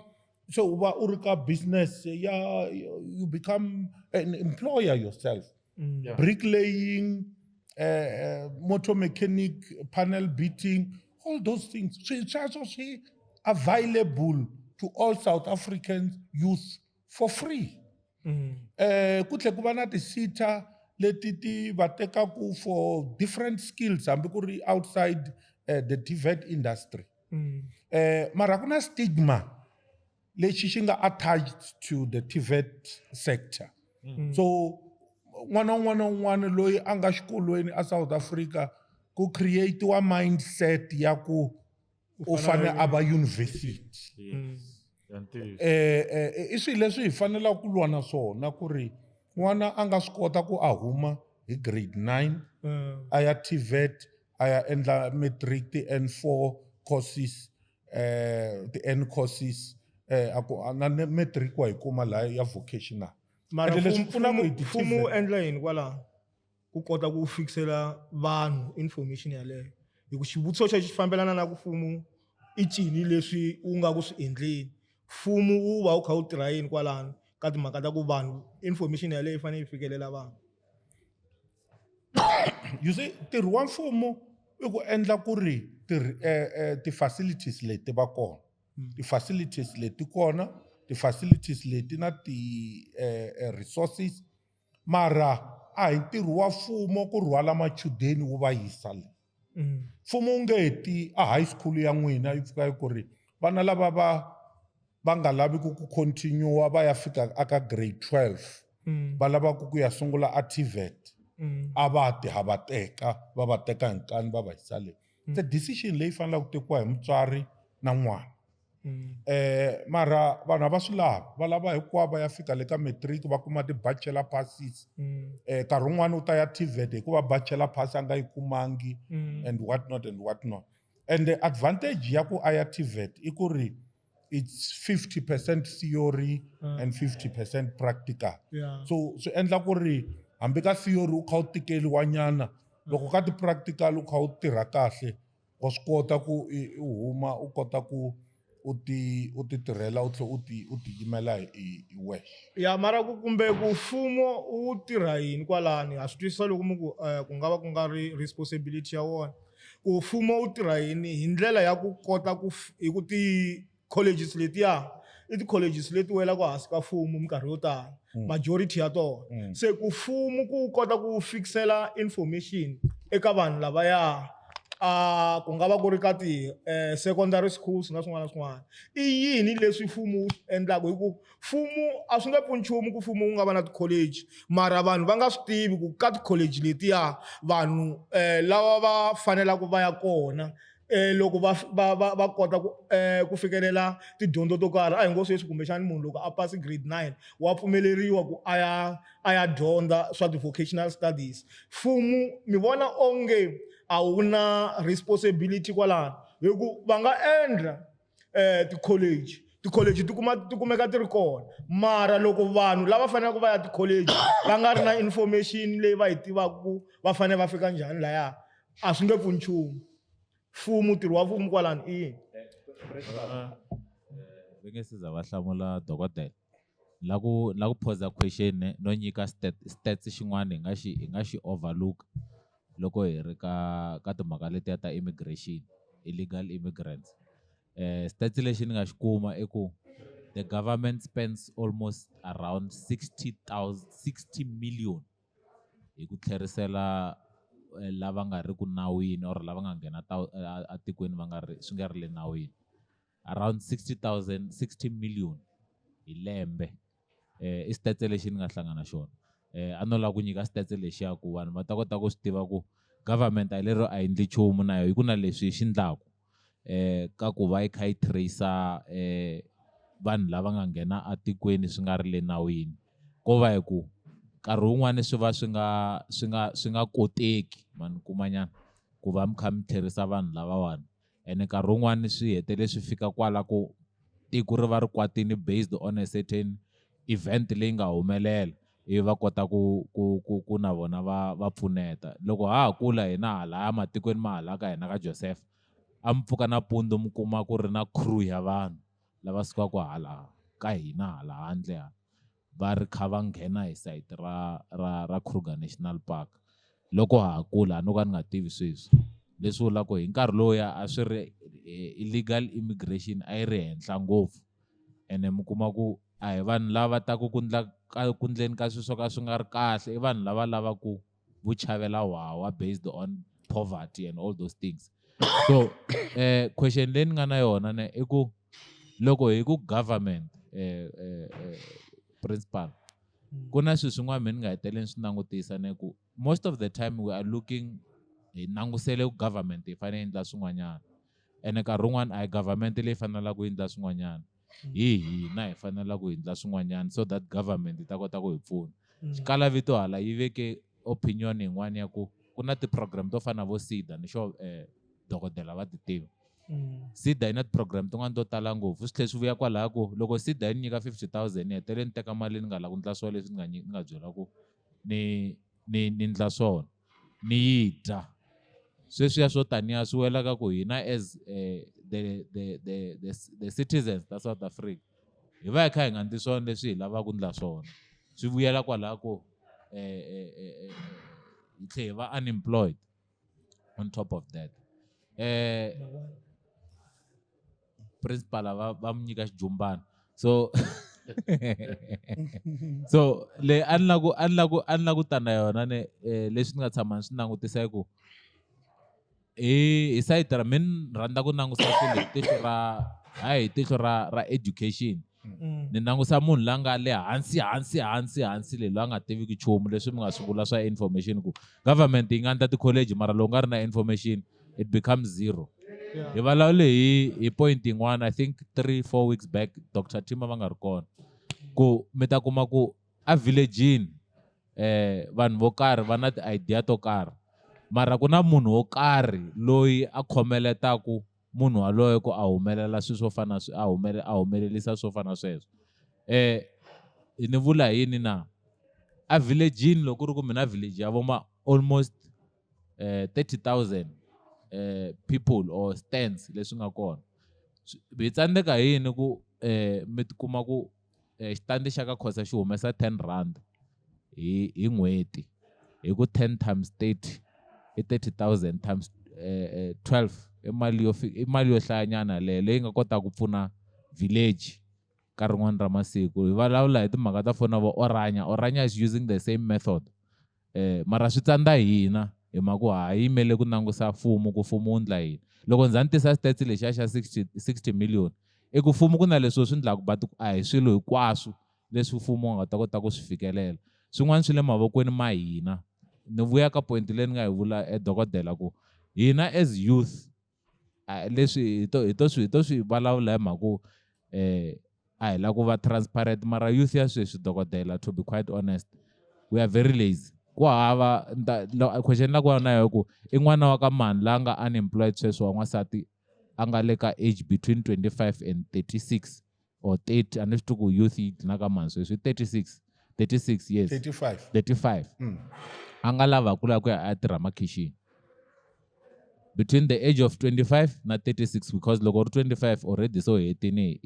[SPEAKER 1] so u va u ri ka business you become an employer yourself bricklaying motor mechanic panel beating all those things sweswo swi available to all South African youth for free ku tlhe ku va na ti-SETA leti ti va tekaku for different skills hambi ku ri outside the TVET industry mara ku na stigma lexi xi nga attached to the TVET sector so n'wana un'wana loyi a nga xikolweni a South Africa ku create-wa mindset ya ku u fane a va university i swilo leswi hi fanelaka ku lwa na swona ku ri n'wana a nga swi kota ku a huma hi grade 9 a ya TVET a ya endla matric ti-N4 courses ti-N courses na matric wa hi kuma laha ya vocational
[SPEAKER 3] mara mfumo wu endla yini kwalaho ku kota ku fikisela vanhu information yaleyo hi ku xivutiso xa xi fambelana na ku mfumo i cini leswi wu nga ku swi endleni mfumo wu va wu kha wu tirha yini kwalano ka timhaka ta ku vanhu information yaleyo yi fanele yi fikelela vanhu
[SPEAKER 1] you see ntirho wa mfumo i ku endla ku ri ti-facilities leti va kona ti-facilities leti kona ti-facilities leti na resources mara a hi ntirho wa mfumo ku rhwala machudeni wu va yisa le mfumo wu nge ti a high school ya n'wina yi pfuka yi ku ri vana lava va nga laviki ku continue va ya fika aka grade 12 va lavaka ku ya sungula a TVET a va ti ha va teka va va teka hi nkani va va yisa le the decision leyi fanelaka ku tekiwa hi mutswari na n'wana mara vanhu va swi lava va lava hinkwavo va ya fika le ka matric va kuma ti-bachelor passes nkarhi wun'wani u ta ya TVET hikuva bachelor pass a nga yi kumangi and what not and the advantage ya ku a ya TVET i ku ri it's 50% theory and 50% practical so swi endla ku ri hambi ka theory u kha u tikeliwa nyana loko ka ti-practical u kha u tirha kahle wa swi kota ku u huma u kota ku u ti tirhela u tlhela u ti yimela hi wexe
[SPEAKER 3] ya mara ku kumbe ku mfumo wu tirha yini kwalani ha swi twisisa loko mi ku nga va ku nga ri responsibility ya wona ku mfumo wu tirha yini hi ndlela ya ku kota ku hi ku ti-colleges letiya i ti-colleges leti welaka hansi ka mfumo minkarhi yo tala majority ya tona se ku mfumo ku kota ku fikisela information eka vanhu lavaya ku nga va ku ri ka ti-secondary schools na swin'wana na swin'wana i yini leswi mfumo wu endlaka hi ku mfumo a swi nge pfuni nchumu ku mfumo wu nga va na ti-college mara vanhu va nga swi tivi ku ka ti-college letiya vanhu lava va fanelaka va ya kona loko va kota ku fikelela tidyondzo to karhi a hi ngo sweswi kumbexani munhu loko a pasi grade 9 wa pfumeleriwa ku a ya dyondza swa ti-vocational studies mfumo mi vona onge a wu na responsibility kwalano hi ku va nga endla ti-college ti kumeka ti ri kona mara loko vanhu lava faneleke va ya ti-college va nga ri na information leyi va yi tivaka ku va fanele va fika njhani laya a swi nge pfuni nchumu mfumo ntirho wa mfumo kwalani i yini
[SPEAKER 5] va nge siza va hlamula dokodela la ku phosa question no nyika stats xin'wana hi nga xi overlook loko hi ri ka timhaka letiya ta immigration illegal immigrants stats lexi ni nga xi kuma i ku the government spends almost around 60 million hi ku tlherisela lava nga ri ku nawini or lava nga nghena atikweni swi nga ri le nawini around 60 million hi lembe i stats lexi ni nga hlangana xona a no lava ku nyika stats lexi ya ku vanhu va ta kota ku swi tiva ku government a lero a endli nchumu na yo hi ku na leswi hi xi endlaku ka ku va yi kha yi tracer vanhu lava nga nghena atikweni swi nga ri le nawini ko va hi ku nkarhi wun'wani swi va swi nga koteki mani kumanyana ku va mi kha mi tlherisa vanhu lavawani ene nkarhi wun'wani swi hetele swi fika kwala ku tiko ri va ri kwatini based on a certain event leyi nga humelela ivi va kota ku na vona va pfuneta loko ha kula hina hala matikweni ma hala ka hina ka Joseph a mi pfuka nampundzu mi kuma ku ri na crew ya vanhu lava sukaka hala ka hina hala handle va ri kha va nghena hi site ra Kruger National Park loko ha kula no ka ni nga tivi sweswi leswi vulaka ku hi nkarhi lowuya a swi ri illegal immigration a yi ri henhla ngopfu ene mi kuma ku a hi vanhu lava taku ku ndleni ka swilo swo ka swi nga ri kahle i vanhu lava lavaku vuchavela wawa based on poverty and all those things so question leyi ni nga na yona ne i ku loko hi ku government principal ku na swilo swin'wana mi ni nga heteleni swi langutisa ne ku most of the time we are looking hi langusele ku government hi fanele endla swin'wanyana ene nkarhi wun'wana a hi government leyi fanelaka ku endla swin'wanyana hi hina hi fanelaka ku endla swin'wanyana so that government yi ta kota ku hi pfuna xikala vito hala yi veke opinion yin'wana ya ku na ti-program to fana vo SIDA ni xo dokodela va ti tiva SIDA yi na ti-program tin'wana to tala ngopfu swi tlhela swi vuya kwalaha ku loko SIDA yi nyika 50,000 ni hetelele ni teka mali ni nga lava ku endla swona leswi ni nga byela ku ni endla swona ni yi dya sweswiya swo taniya swi wela ka ku hina as the citizens ta South Africa hi va hi kha hi nga endli swona leswi hi lavaka ku endla swona swi vuyela kwalaha ku hi tlhela hi va unemployed on top of that principal va mu nyika xijumbana so so le a ni la ku ta na yona ne leswi ni nga tshama ni swi langutisa ku hi sayiti ra mina rhandza ku langusa swilo hi tihlo ra education ni langusa munhu la nga le hansi le loyi a nga tiviki nchumu leswi mi nga swi vula swa information ku government yi nga endla ti-college mara loko nga ri na information it becomes zero. Hi vulavule hi point yin'wana I think 3-4 weeks back Dr. Tima va nga ri kona ku mi ta kuma ku a village-ini vanhu vo karhi va na ti-idea to karhi mara ku na munhu wo karhi loyi a khomeletaku munhu waloye ku a humelela swilo swo fana a humelelisa swo fana sweswo ni vula yini na a village-ini loko ri ku mina village ya voma almost 30,000 people or stands leswi nga kona hi tsandzeka yini ku mi tikuma ku xitandi xa ka Khoza xi humesa 10 rand hi n'hweti hi ku 10 times 30 i 30,000 times 12 i mali yo hlayanyana leyi nga kota ku pfuna village ka rin'wana ra masiku hi vulavula hi timhaka ta fona vo Oranya is using the same method mara swi tsandza hina hi mhaka ku ha yimele ku langusa mfumo ku mfumo wu ndla yini loko ndzi tisa stats lexiya xa 60 million i ku mfumo ku na leswi swi ndlaku but a hi swilo hinkwaswo leswi mfumo wu nga ta kota ku swi fikelela swin'wana swi le mavokweni ma hina ni vuya ka point leyi ni nga yi vula dokodela ku hina as youth leswi hi to swi vulavula hi mhaka ku a hi la ku va transparent mara youth ya sweswi dokodela to be quite honest we are very lazy ku hava question la ku na yo ku i n'wana wa ka mani la nga unemployed sweswi wa n'wansati a nga le ka age between 25 and 36 or 30 a ni swi tivi ku youth yi dlina ka mani sweswi 36 years 35 a nga lava ku la ku ya a tirha makhixini between the age of 25 na 36 because loko ri 25 already so hetini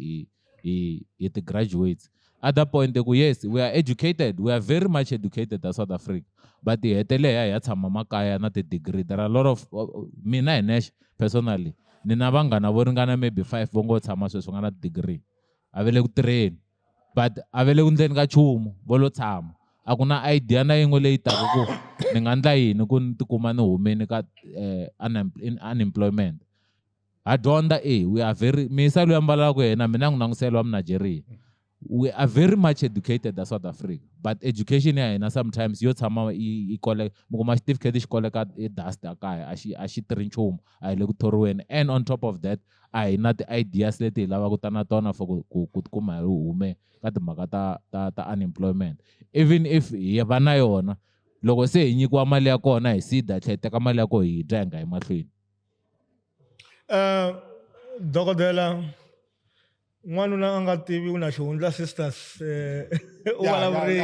[SPEAKER 5] hi the graduates at that point ku yes we are educated we are very much educated as South Africa but hi hetele hi tshama makaya na ti-degree there are a lot of mina hi nexe personally ni na vanghana vo ringana maybe 5 vo ngo tshama sweswi nga na degree a vele ku tirheni but a vele ku ndleni ka nchumu vo lo tshama a ku na idea na yin'we leyi taka ku ni nga ndla yini ku ni tikuma ni humeni ka unemployment ha dyondza we are very misa loyi ambalaka yena mina n'wi languselwa wa Nigeria we are very much educated as South Africa but education ya hina sometimes yo tshama i kole mukuma certificate xi koleka i dust akaya a xi tirhi nchumu a hi le ku thoriweni and on top of that a hi na ti-ideas leti hi lavaka ta na tona for ku tikuma hi hume ka timhaka ta unemployment even if hi va na yona loko se hi nyikiwa mali ya kona hi sida tlhe teka mali ya ko hi dya hi nga yi mahlweni
[SPEAKER 3] dokodela n'wanuna a nga tivi u na xihundla sisters u vulavule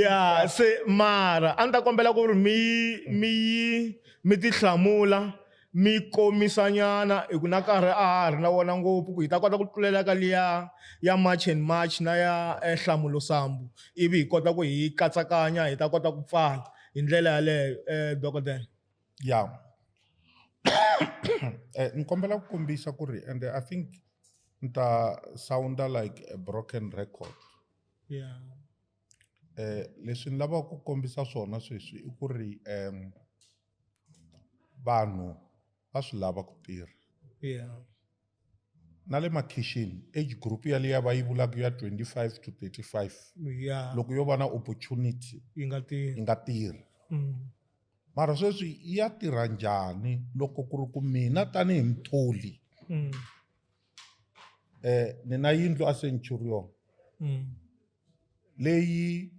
[SPEAKER 3] ya se mara a ni ta kombela ku ri mi ti hlamula mi komisanyana hi ku na karhi a ha ri na wona ngopfu ku hi ta kota ku tlulela ka liya ya march and march na ya nhlamulo sambu ivi hi kota ku hi katsakanya hi ta kota ku pfala hi ndlela yaleyo dokodela
[SPEAKER 1] ya ni kombela ku kombisa ku ri and I think nta sounda like a broken record leswi ni lavaka ku kombisa swona sweswi i ku ri vanhu va swi lava ku tirha na le makhixini age group yaliya va yi vulaka ya 25 to 35 loko yo va na opportunity yi nga tirhi mara sweswi ya tirha njhani loko ku ri ku mina tanihi mtholi ni na yindlu a Centurion leyi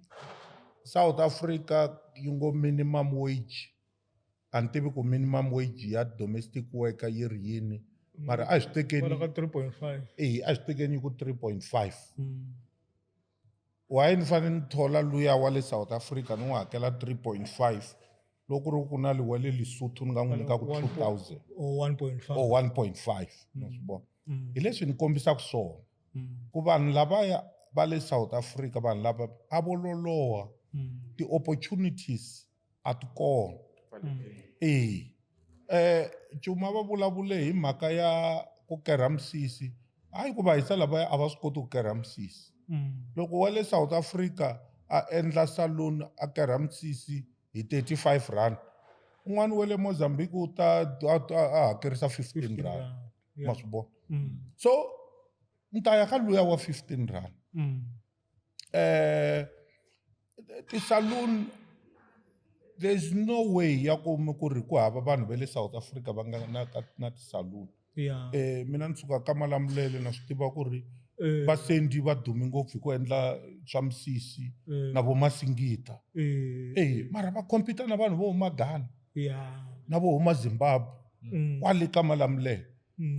[SPEAKER 1] South Africa yi ngo minimum wage a ni tivi ku minimum wage ya domestic worker yi ri yini mara a swi tekeni a swi tekeni yi ku 3.5 why ni fanele ni thola luya wa le South Africa ni n'wi hakela 3.5 loko ri ku na le wa le Lesotho ni nga n'wi nyika ku 2,000 or 1.5 naswona hi leswi ni kombisaka swona ku vanhu lavaya va le South Africa vanhu lava a vo loloha ti-opportunities a ti kona Cuma va vulavule hi mhaka ya ku kerha misisi hayi ku va hisa lavaya a va swi koti ku kerha misisi loko wa le South Africa a endla saloon a kerha misisi hi 35 rand un'wana wa le Mozambique u ta a hakerisa 15 rand ma swi vona so ni ta ya ka luya wa 15 rand ti-saloon there's no way ya ku ri ku hava vanhu va le South Africa va nga na ti-saloon mina ni suka ka Malamulele na swi tiva ku ri vasendi va dume ngopfu hi ku endla swa misisi na vo Masingita mara va compete na vanhu vo huma Ghana na vo huma Zimbabwe kwale ka Malamulele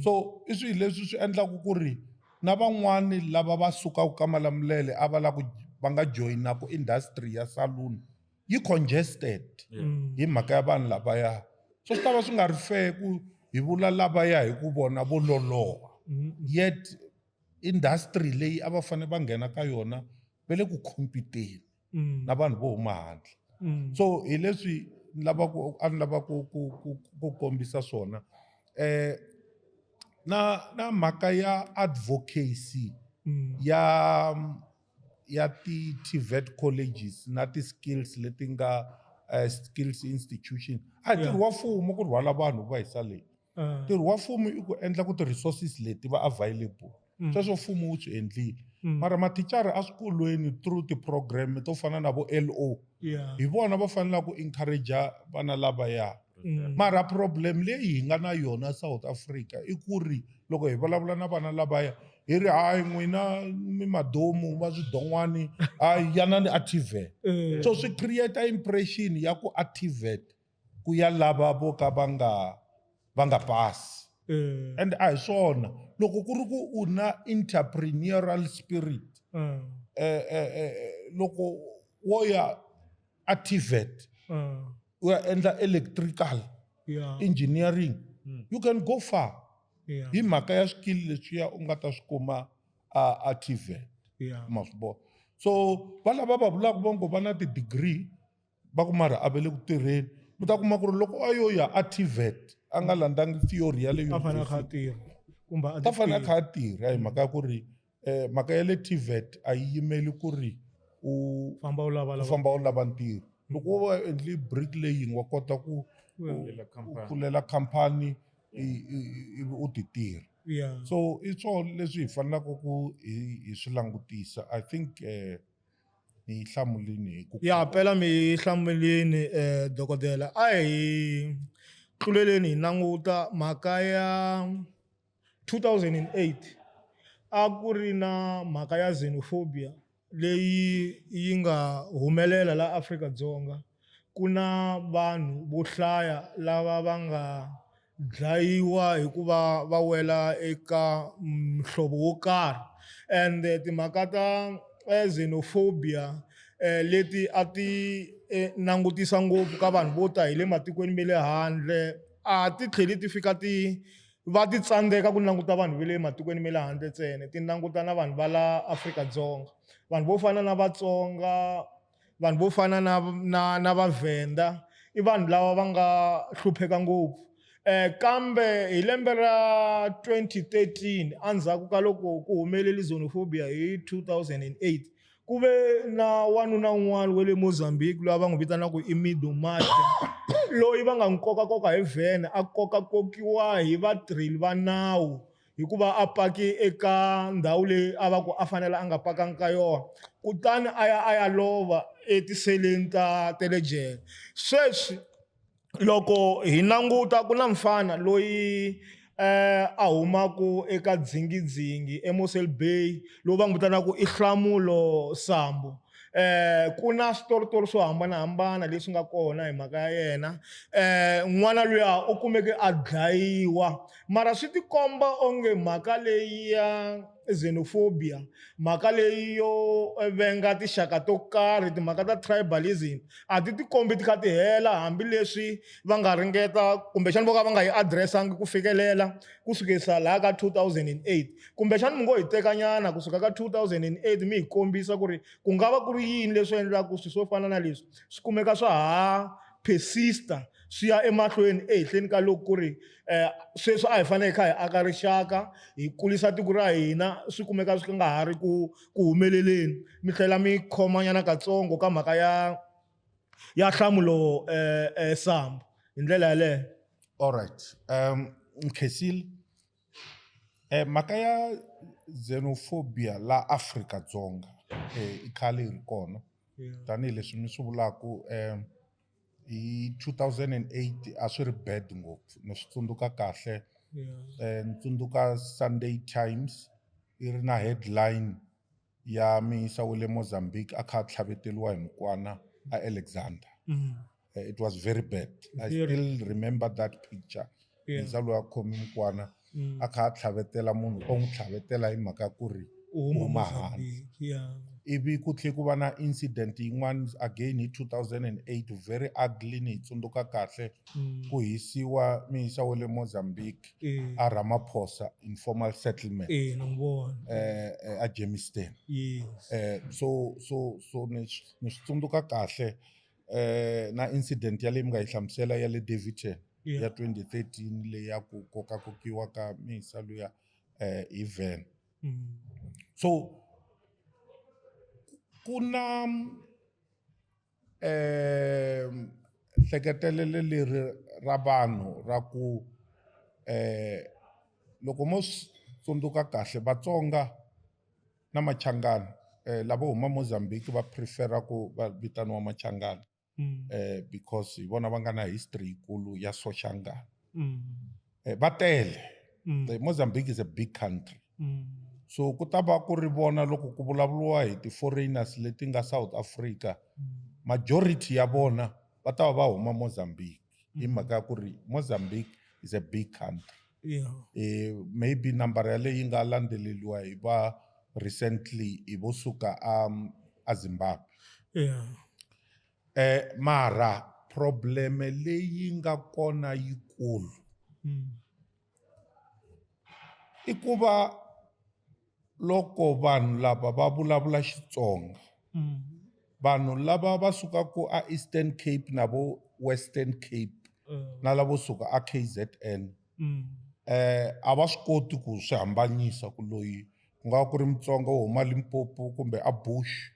[SPEAKER 1] so i swilo leswi swi endlaka ku ri na van'wani lava va sukaka ka Malamulele a va lava ku va nga joyina ku industry ya saloon yi congested hi mhaka ya vanhu lavaya so swi tava swi nga ri fair ku hi vula lavaya hi ku vona vo loloha yet industry leyi a va fanele va nghena ka yona va le ku competeni na vanhu vo huma handle so hi leswi ni lava ku kombisa swona na mhaka ya advocacy ya ti-TVET colleges na ti-skills leti nga skills institution a ntirho wa mfumo ku rhwala vanhu va hisa leyi ntirho wa mfumo i ku endla ku ti-resources leti va available sweswo mfumo wu swi endlile mara mathicara eswikolweni through ti-program to fana na vo LO hi vona va fanela ku encourage vana lavaya mara problem leyi hi nga na yona South Africa i ku ri loko hi vulavula na vana lavaya hi ri hayi n'wina mi madomu va swidon'wani yanani a TVET so swi create impression ya ku a TVET ku ya lava vo ka va nga pasi and a hi swona loko ku ri ku u na entrepreneurial spirit loko wo ya a TVET u ya endla electrical engineering you can go far hi mhaka ya swikili leswiya u nga ta swi kuma a TVET ma swi vona so va lava va vulaka va ngo va na ti-degree va ku mara a va le ku tirheni mi ta kuma ku ri loko a yo ya a TVET a nga landzangi theory ya le ta fanele a kha a tirha hi mhaka ya ku ri mhaka ya le TVET a yi yimeli ku ri u famba u lava ntirho loko wo va endli bricklaying wa kota ku pfulela khampani u ti tirha so i swona leswi hi fanelaka ku hi swi langutisa I think hi hlamulini hi ku
[SPEAKER 3] phela mi hlamulini dokodela a hi tluleleni hi languta mhaka ya 2008 a ku ri na mhaka ya xenophobia leyi yi nga humelela la Afrika-Dzonga ku na vanhu vo hlaya lava va nga dlayiwa hikuva va wela eka mhlovo wo karhi and timhaka ta xenophobia leti a ti langutisa ngopfu ka vanhu vo ta hi le matikweni ma le handle a ti tlheli ti fika va ti tsandzeka ku languta vanhu va le matikweni ma le handle ntsena ti languta na vanhu va la Afrika-Dzonga vanhu vo fana na Vatsonga vanhu vo fana na Vavenda i vanhu lava va nga hlupheka ngopfu kambe hi lembe ra 2013 endzhaku ka loko ku humeleli xenophobia hi 2008 ku ve na wanuna un'wana wa le Mozambique loyi va n'wi vitanaka i Mido Matja loyi va nga n'wi koka hi vhene a kokiwa hi vatirheli va nawu hikuva a paki eka ndhawu leyi a va ku a fanele a nga pakangi ka yona kutani a ya lova etiseleni ta le jele sweswi loko hi languta ku na mfana loyi a humaka eka dzingidzingi eMossel Bay lowu va n'wi vitanaka i Nhlamulo Sambo ku na switoritori swo hambanahambana leswi nga kona hi mhaka ya yena n'wana luya u kumeke a dlayiwa mara swi tikomba onge mhaka leyi ya xenophobia mhaka leyi yo venga tinxaka to karhi timhaka ta tribalism a ti tikombi ti kha ti hela hambileswi va nga ringeta kumbexana vo ka va nga yi addressangi ku fikelela ku sukisa laha ka 2008 kumbexana mi ngo hi tekanyana kusuka ka 2008 mi hi kombisa ku ri ku nga va ku ri yini leswi endlaka swilo swo fana na leswi swi kumeka swa ha persista swi ya emahlweni ehenhleni ka loko ku ri sweswi a hi fanele kha hi aka rixaka hi kulisa tiko ra hina swi kumeka swi nga ha ri ku humeleleni mi tlhela mi khomanyana katsongo ka mhaka ya nhlamulo Sambo hi ndlela yaleyo.
[SPEAKER 1] All right. Mkhesile, mhaka ya xenophobia la Afrika-Dzonga i khale ri kona tanihileswi mi swi vulaku hi 2008 a swi ri bad ngopfu ni swi tsundzuka kahle ni tsundzuka Sunday Times i ri na headline ya muyisa wa le Mozambique a kha a tlhaveteliwa hi mukwana a Alexander. It was very bad. I still remember that picture. Muyisa loyi a khomi mukwana a kha a tlhavetela munhu o n'wi tlhavetela hi mhaka ku ri huma hansi. Ivi ku tlhe ku va na incident yin'wana again hi 2008 very ugly ni yi tsundzuka kahle ku hisiwa muyisa wa le Mozambique a Ramaphosa informal settlement a Germiston. So ni swi tsundzuka kahle na incident ya leyi mi nga yi hlamusela ya le Daveyton ya 2013 leyi ya ku kokakokiwa ka muyisa luya hi van. So kuna hleketelele leri ra vanhu ra ku loko mo tsundzuka kahle Vatsonga na Machangana lavo huma Mozambique va prefera ku va vitaniwa Machangana because hi vona va nga na history yikulu ya Soshangana. Va tele. Mozambique is a big country. So ku ta va ku ri vona loko ku vulavuriwa hi ti-foreigners leti nga South Africa majority ya vona va ta va huma Mozambique hi mhaka ya ku ri Mozambique is a big country. Maybe number ya leyi nga landzeleliwa hi va recently hi vo suka a Zimbabwe. Mara probleme leyi nga kona yikulu i ku va loko vanhu lava va vulavula Xitsonga vanhu lava va sukaku a Eastern Cape na vo Western Cape na lavo suka a KZN a va swi koti ku swi hambanyisa ku loyi ku nga ku ri Mutsonga wo huma Limpopo kumbe a Bush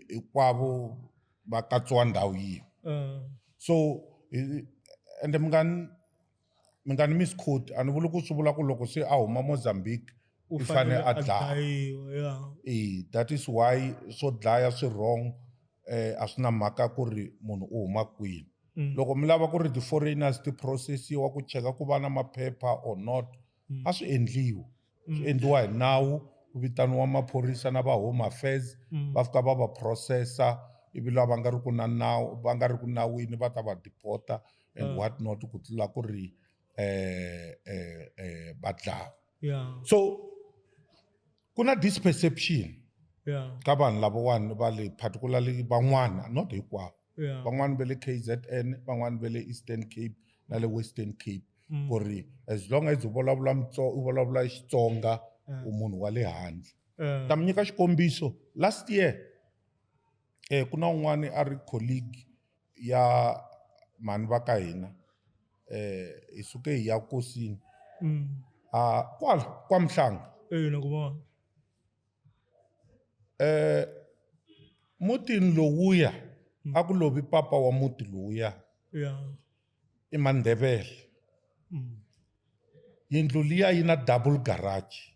[SPEAKER 1] hinkwavo va katsiwa ndhawu yin'we. So ende mi nga ni misquote a ni vuli ku swi vula ku loko se a huma Mozambique u fanele a dlaya. That is why swo dlaya swi wrong a swi na mhaka ku ri munhu u huma kwini. Loko mi lava ku ri ti-foreigners ti-processiwa ku cheka ku va na maphepha or not a swi endliwa. Swi endliwa hi nawu ku vitaniwa maphorisa na va home affairs va fika va va processa ivi lava nga ri ku na nawu va nga ri ku nawini va ta va deporta and what not ku tlula ku ri va dlaya. So ku na disperception ka vanhu lavawani va le particularly van'wana not hinkwavo van'wani va le KZN van'wani va le Eastern Cape na le Western Cape ku ri as long as u vulavula Xitsonga u munhu wa le handle. Ta mi nyika xikombiso last year ku na un'wana a ri colleague ya mhani va ka hina hi suke hi ya Nkosini kwala kwa Mhlanga mutini lowuya a ku lovi papa wa muti lowuya i Mandebele. Yindlu liya yi na double garage.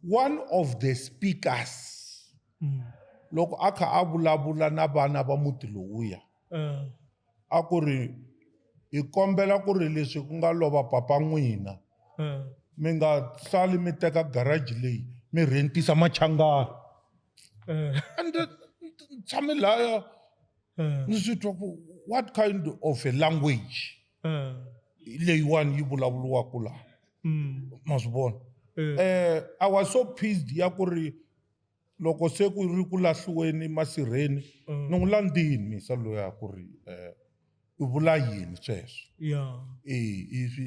[SPEAKER 1] One of the speakers loko a kha a vulavula na vana va muti lowuya a ku ri hi kombela ku ri leswi ku nga lova papa n'wina mi nga sali mi teka garage leyi mi rentisa Machangana. And tshame laya ni swi twa ku what kind of a language leyiwani yi vulavuliwaku laha ma swi vona. I was so pissed ya ku ri loko se ku ri ku lahliweni masirheni ni n'wi landzini misa loya ku ri u vula yini sweswo.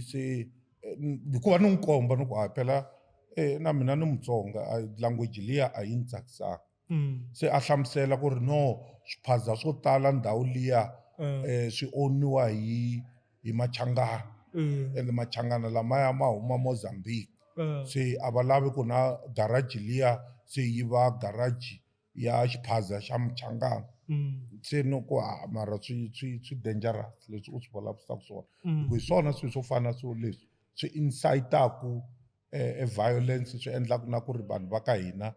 [SPEAKER 1] Se hikuva ni n'wi komba ni ku phela na mina ni Mutsonga language liya a yi ni tsakisaka. Se a hlamusela ku ri no swiphaza swo tala ndhawu liya swi oniwa hi Machangana ende Machangana lamaya ma huma Mozambique se a va lavi ku na garage liya se yi va garage ya xiphaza xa Machangana se no ku mara swi dangerous leswi u swi vulavurisaka swona hi swona swilo swo fana swo leswi swi incitaku violence swi endlaku na ku ri vanhu va ka hina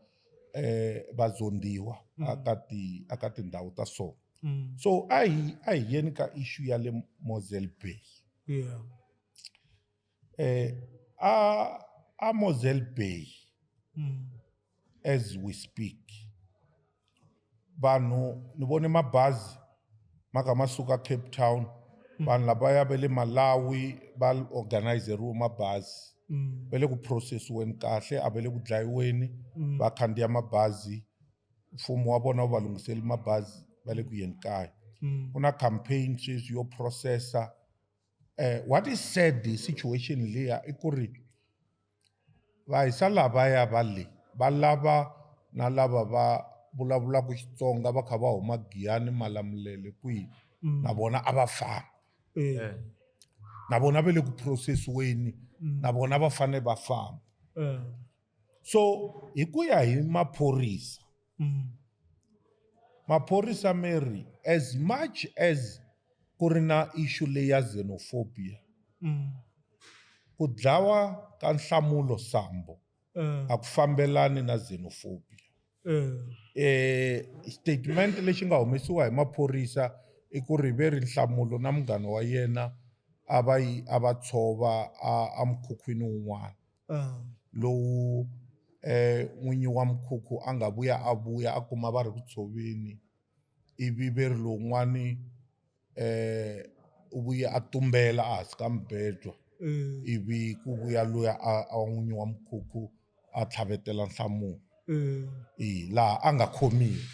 [SPEAKER 1] va zondiwa aka tindhawu ta so so a hi yeni ka issue ya le Mosel Bay a Mosel Bay as we speak vanhu ni vone mabazi maka ma suka Cape Town vanhu lavaya va le Malawi va organizeriwe mabazi va le ku processiweni kahle a va le ku dlayiweni va khandziya mabazi mfumo wa vona wu va lunghiseli mabazi va le ku yeni kaya ku na campaign sweswi yo processa what is said hi situation leya i ku ri vahisa lavaya va lava na lava va vulavulaka Xitsonga va kha va huma Giyani Malamulele kwihi na vona a va famba na vona va le ku processiweni na vona va fane va famba so hi ku ya hi maphorisa Mary as much as ku ri na issue leya xenophobia ku dlawa ka Nhlamulo Sambo a ku fambelani na xenophobia statement lexi nga humesiwa hi maphorisa i ku ri ve ri Nhlamulo na munghana wa yena a va tshova a mukhukhwini wun'wana lowu n'winyi wa mukhukhu a nga vuya a kuma va ri ku tshoveni ivi ve ri lowun'wani u vuya a tumbela a hansi ka mubedwa ivi ku vuya luya a n'winyi wa mukhukhu a tlhavetela Nhlamulo laha a nga khomiwi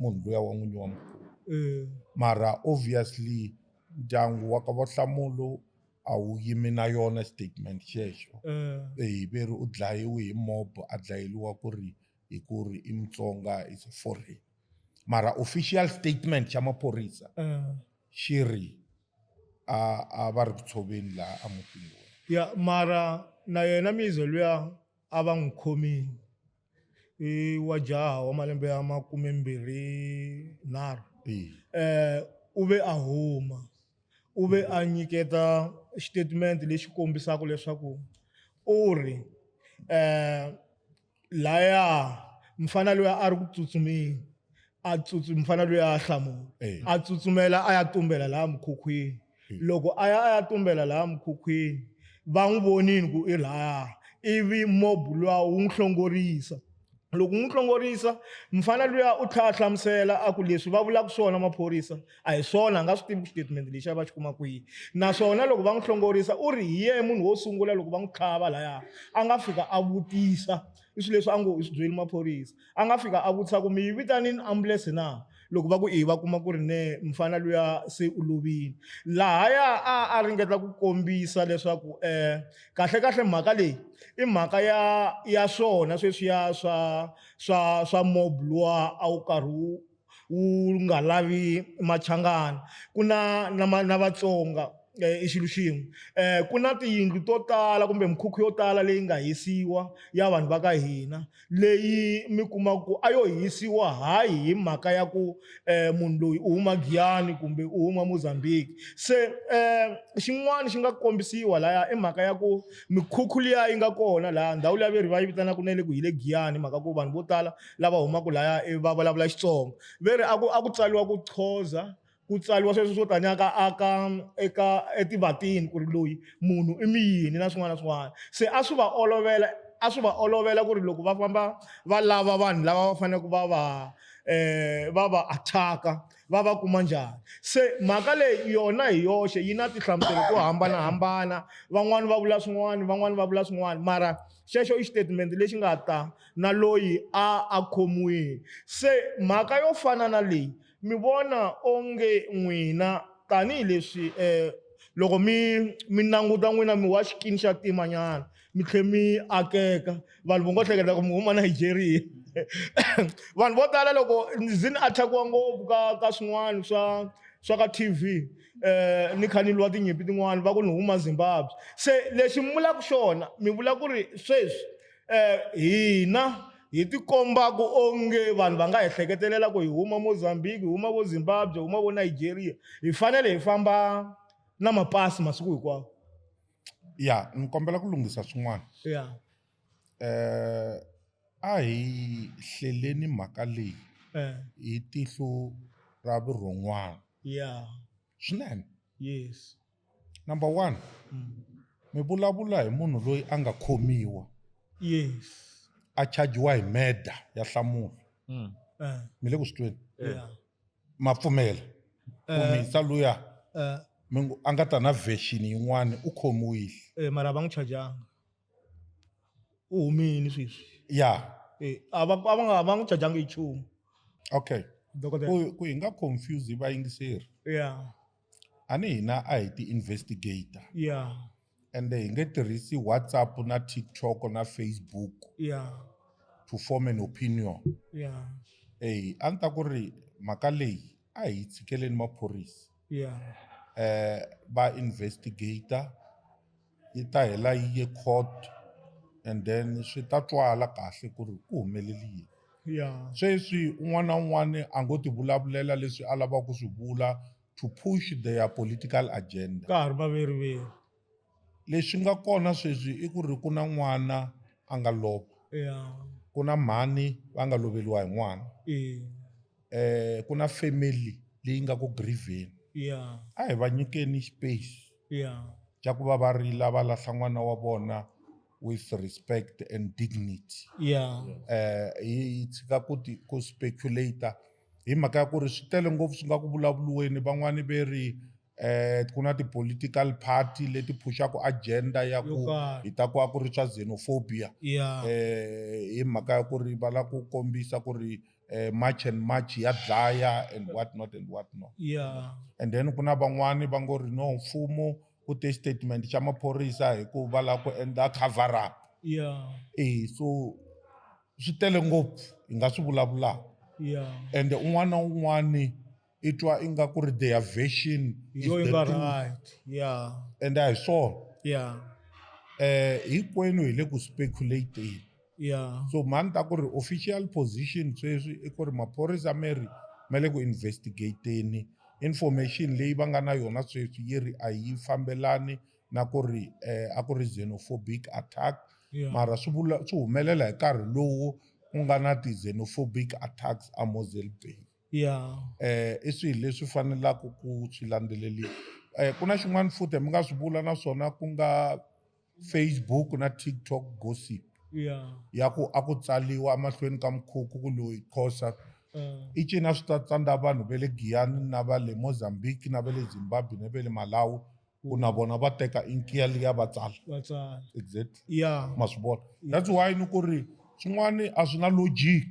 [SPEAKER 1] munhu luya wa n'winyi wa mukhukhu mara obviously ndyangu wa ka va Nhlamulo a wu yimi na yona statement xexo ve ri u dlayiwe hi mob a dlayeliwa ku ri i Mutsonga is a foreign mara official statement xa maphorisa xi ri a va ri ku tshoveni laha a mutini
[SPEAKER 3] ya mara na yena Mizo luya a va n'wi khomini i wa jaha wa malembe ya 23 u ve a huma u ve a nyiketa statement lexi kombisaka leswaku u ri laya mfana loyi a ri ku tsutsumeni mfana loyi a Nhlamulo a tsutsumela a ya tumbela laha mukhukhwini loko a ya tumbela laha mukhukhwini va n'wi vonini ku i laya ivi mob luya wu n'wi hlongorisa loko n'wi hlongorisa mfana luya u tlha hlamusela a ku leswi va vulaka swona maphorisa a hi swona a nga swi tivi statement lexi a va xi kuma kwihi naswona loko va n'wi hlongorisa u ri hi yena munhu wo sungula loko va n'wi tlhava laya a nga fika a vutisa i swilo leswi a ngo i swi byeli maphorisa a nga fika a vutisa ku mi yi vitanini ambulance na loko va ku va kuma ku ri ne mfana luya se u lovile lahaya a ringeta ku kombisa leswaku kahle mhaka leyi i mhaka ya swona sweswiya swa mob luwa a wu karhi wu nga lavi Machangana ku na Vatsonga i xilo xin'we ku na tiyindlu to tala kumbe mikhukhu yo tala leyi nga hisiwa ya vanhu va ka hina leyi mi kuma ku a yo hisiwa hayi hi mhaka ya ku munhu loyi u huma Giyani kumbe u huma Mozambique se xin'wana xi nga kombisiwa laya i mhaka ya ku mikhukhu liya yi nga kona laha ndhawu liya ve ri va yi vitanaka na le ku hi le Giyani mhaka ku vanhu vo tala lava humaka laya va vulavula Xitsonga ve ri a ku tsaliwa ku Xhosa ku tsaliwa sweswo swo tanyaka eka etivatini ku ri loyi munhu i miyini na swin'wana na swin'wana se a swi va olovela ku ri loko va famba va lava vanhu lava va faneleke va va attack-a va kuma njhani se mhaka leyi yona hi yoxe yi na tinhlamuselo to hambanahambana van'wani va vula swin'wana van'wani va vula swin'wana mara xexo i xitatimende lexi nga ta na loyi a khomiwini se mhaka yo fana na leyi mi vona onge n'wina tanihileswi loko mi languta n'wina mi wa xikini xa timanyana mi tlhe mi akeka vanhu vo ngo hleketa ku mi huma Nigeria vanhu vo tala loko ndzi ni attack-iwa ngopfu ka swin'wana swa ka TV ni kha ni lwa tinyimpi tin'wana va ku ni huma Zimbabwe. Se lexi mi vulaka xona mi vula ku ri sweswi hina hi tikombaku onge vanhu va nga hi hleketelela ku hi huma Mozambique, hi huma vo Zimbabwe, hi huma vo Nigeria, hi fanele hi famba na mapasi masiku hinkwawo.
[SPEAKER 1] Ya ni kombela ku lunghisa swin'wana.
[SPEAKER 3] Ya
[SPEAKER 1] A hi hleleni mhaka leyi hi tihlo ra vurhon'wana
[SPEAKER 3] ya
[SPEAKER 1] swinene.
[SPEAKER 3] yes
[SPEAKER 1] Number 1 mi vulavula hi munhu loyi a nga khomiwa
[SPEAKER 3] yes
[SPEAKER 1] a chajiwa hi murder ya nhlamulo. Mi le ku swi tweni?
[SPEAKER 3] ya
[SPEAKER 1] Ma pfumela kumisa luya a nga ta na version yin'wana u khomiwile.
[SPEAKER 3] mara va n'wi chajanga u humini sweswi.
[SPEAKER 1] Ya
[SPEAKER 3] a va n'wi chajanga hi nchumu.
[SPEAKER 1] okay
[SPEAKER 3] Dokodela.
[SPEAKER 1] ku hi nga confuse vayingiseri.
[SPEAKER 3] ya
[SPEAKER 1] A ni hina a hi ti-investigator
[SPEAKER 3] ya
[SPEAKER 1] ende hi nge tirhisi WhatsApp na TikTok na Facebook
[SPEAKER 3] ya
[SPEAKER 1] to form an opinion.
[SPEAKER 3] ya
[SPEAKER 1] A ni ta ku ri mhaka leyi a hi tshikeleni maphorisa
[SPEAKER 3] ya
[SPEAKER 1] va investigator yi ta hela yi ye court and then swi ta twala kahle ku ri ku humelelile.
[SPEAKER 3] ya
[SPEAKER 1] Sweswi un'wana na un'wana a ngo ti vulavulela leswi a lavaka ku swi vula to push their political agenda.
[SPEAKER 3] ka ha ri maveriveri.
[SPEAKER 1] Leswi nga kona sweswi i ku ri ku na n'wana a nga lova,
[SPEAKER 3] ya
[SPEAKER 1] ku na mhani va nga loveliwa hi n'wana, ku na family leyi nga ku grieveni.
[SPEAKER 3] ya
[SPEAKER 1] A hi va nyikeni space
[SPEAKER 3] ya
[SPEAKER 1] xa ku va va rila va lahla n'wana wa vona with respect and dignity.
[SPEAKER 3] ya
[SPEAKER 1] Hi tshika ku speculate hi mhaka ya ku ri swi tele ngopfu swi nga ku vulavuliweni van'wani ve ri ku na ti-political party leti pushaka agenda ya ku hi ta ku a ku ri swa xenophobia.
[SPEAKER 3] ya
[SPEAKER 1] Hi mhaka ya ku ri va lava ku kombisa ku ri march and march ya dlaya and what not.
[SPEAKER 3] ya
[SPEAKER 1] And then ku na van'wani va ngo ri no mfumo ku te statement xa maphorisa hi ku va lava ku endla cover up.
[SPEAKER 3] ya
[SPEAKER 1] So swi tele ngopfu hi nga swi vulavulaka.
[SPEAKER 3] ya
[SPEAKER 1] And un'wana na un'wana i twa ingaku ri their version is
[SPEAKER 3] yo
[SPEAKER 1] the
[SPEAKER 3] yi nga
[SPEAKER 1] truth.
[SPEAKER 3] right. ya
[SPEAKER 1] And a hi swona
[SPEAKER 3] ya
[SPEAKER 1] hinkwenu hi le ku speculateni.
[SPEAKER 3] ya
[SPEAKER 1] So mani ta ku ri official position sweswi i ku ri maphorisa ma le ku investigateni information leyi va nga na yona sweswi yi ri a yi fambelani na ku ri a ku ri xenophobic attack.
[SPEAKER 3] Yeah.
[SPEAKER 1] Mara swi humelela hi nkarhi lowu ku nga na ti-xenophobic attacks a Mosel Bay.
[SPEAKER 3] ya
[SPEAKER 1] I swilo leswi fanelaka ku swi landzeleriwa. Ku na xin'wana futhi mi nga swi vula na swona ku nga Facebook na TikTok gossip ya ku a ku tsaliwa emahlweni ka Mkhukhu ku loyi Khosa i cina swi ta tsandza vanhu va le Giyani na va le Mozambique na va le Zimbabwe na va le Malawi ku na vona va teka inkiya liya va tsala. Exactly.
[SPEAKER 3] ya
[SPEAKER 1] Ma swi vona. That's why ni ku ri swin'wana a swi na logic.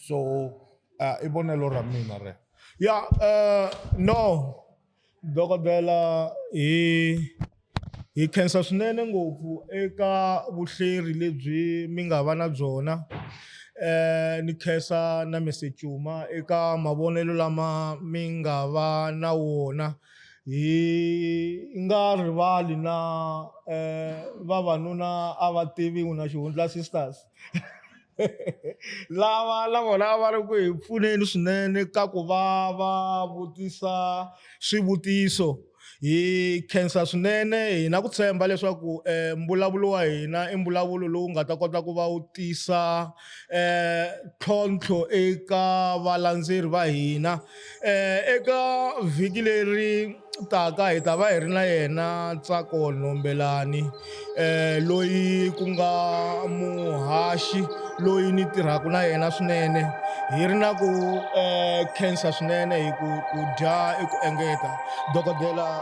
[SPEAKER 1] So i vonelo ra mina re.
[SPEAKER 3] ya no dokodela hi khensa swinene ngopfu eka vuhleri lebyi mi nga va na byona. Ni khensa na Mr. Cuma eka mavonelo lama mi nga va na wona. Hi nga rivali na vavanuna a va tiviwi na Xihundla Sisters lava na vona a va ri ku hi pfuneni swinene ka ku va vutisa swivutiso. Hi khensa swinene hi na ku tshemba leswaku mbulavulo wa hina i mbulavulo lowu nga ta kota ku va wu tisa tlhontlho eka valandzeri va hina. Eka vhiki leri taka hi ta va hi ri na yena Ntsako Nombelani loyi ku nga muhaxi loyi ni tirhaka na yena swinene. Hi ri na ku khensa swinene hi ku dya i ku engeta dokodela.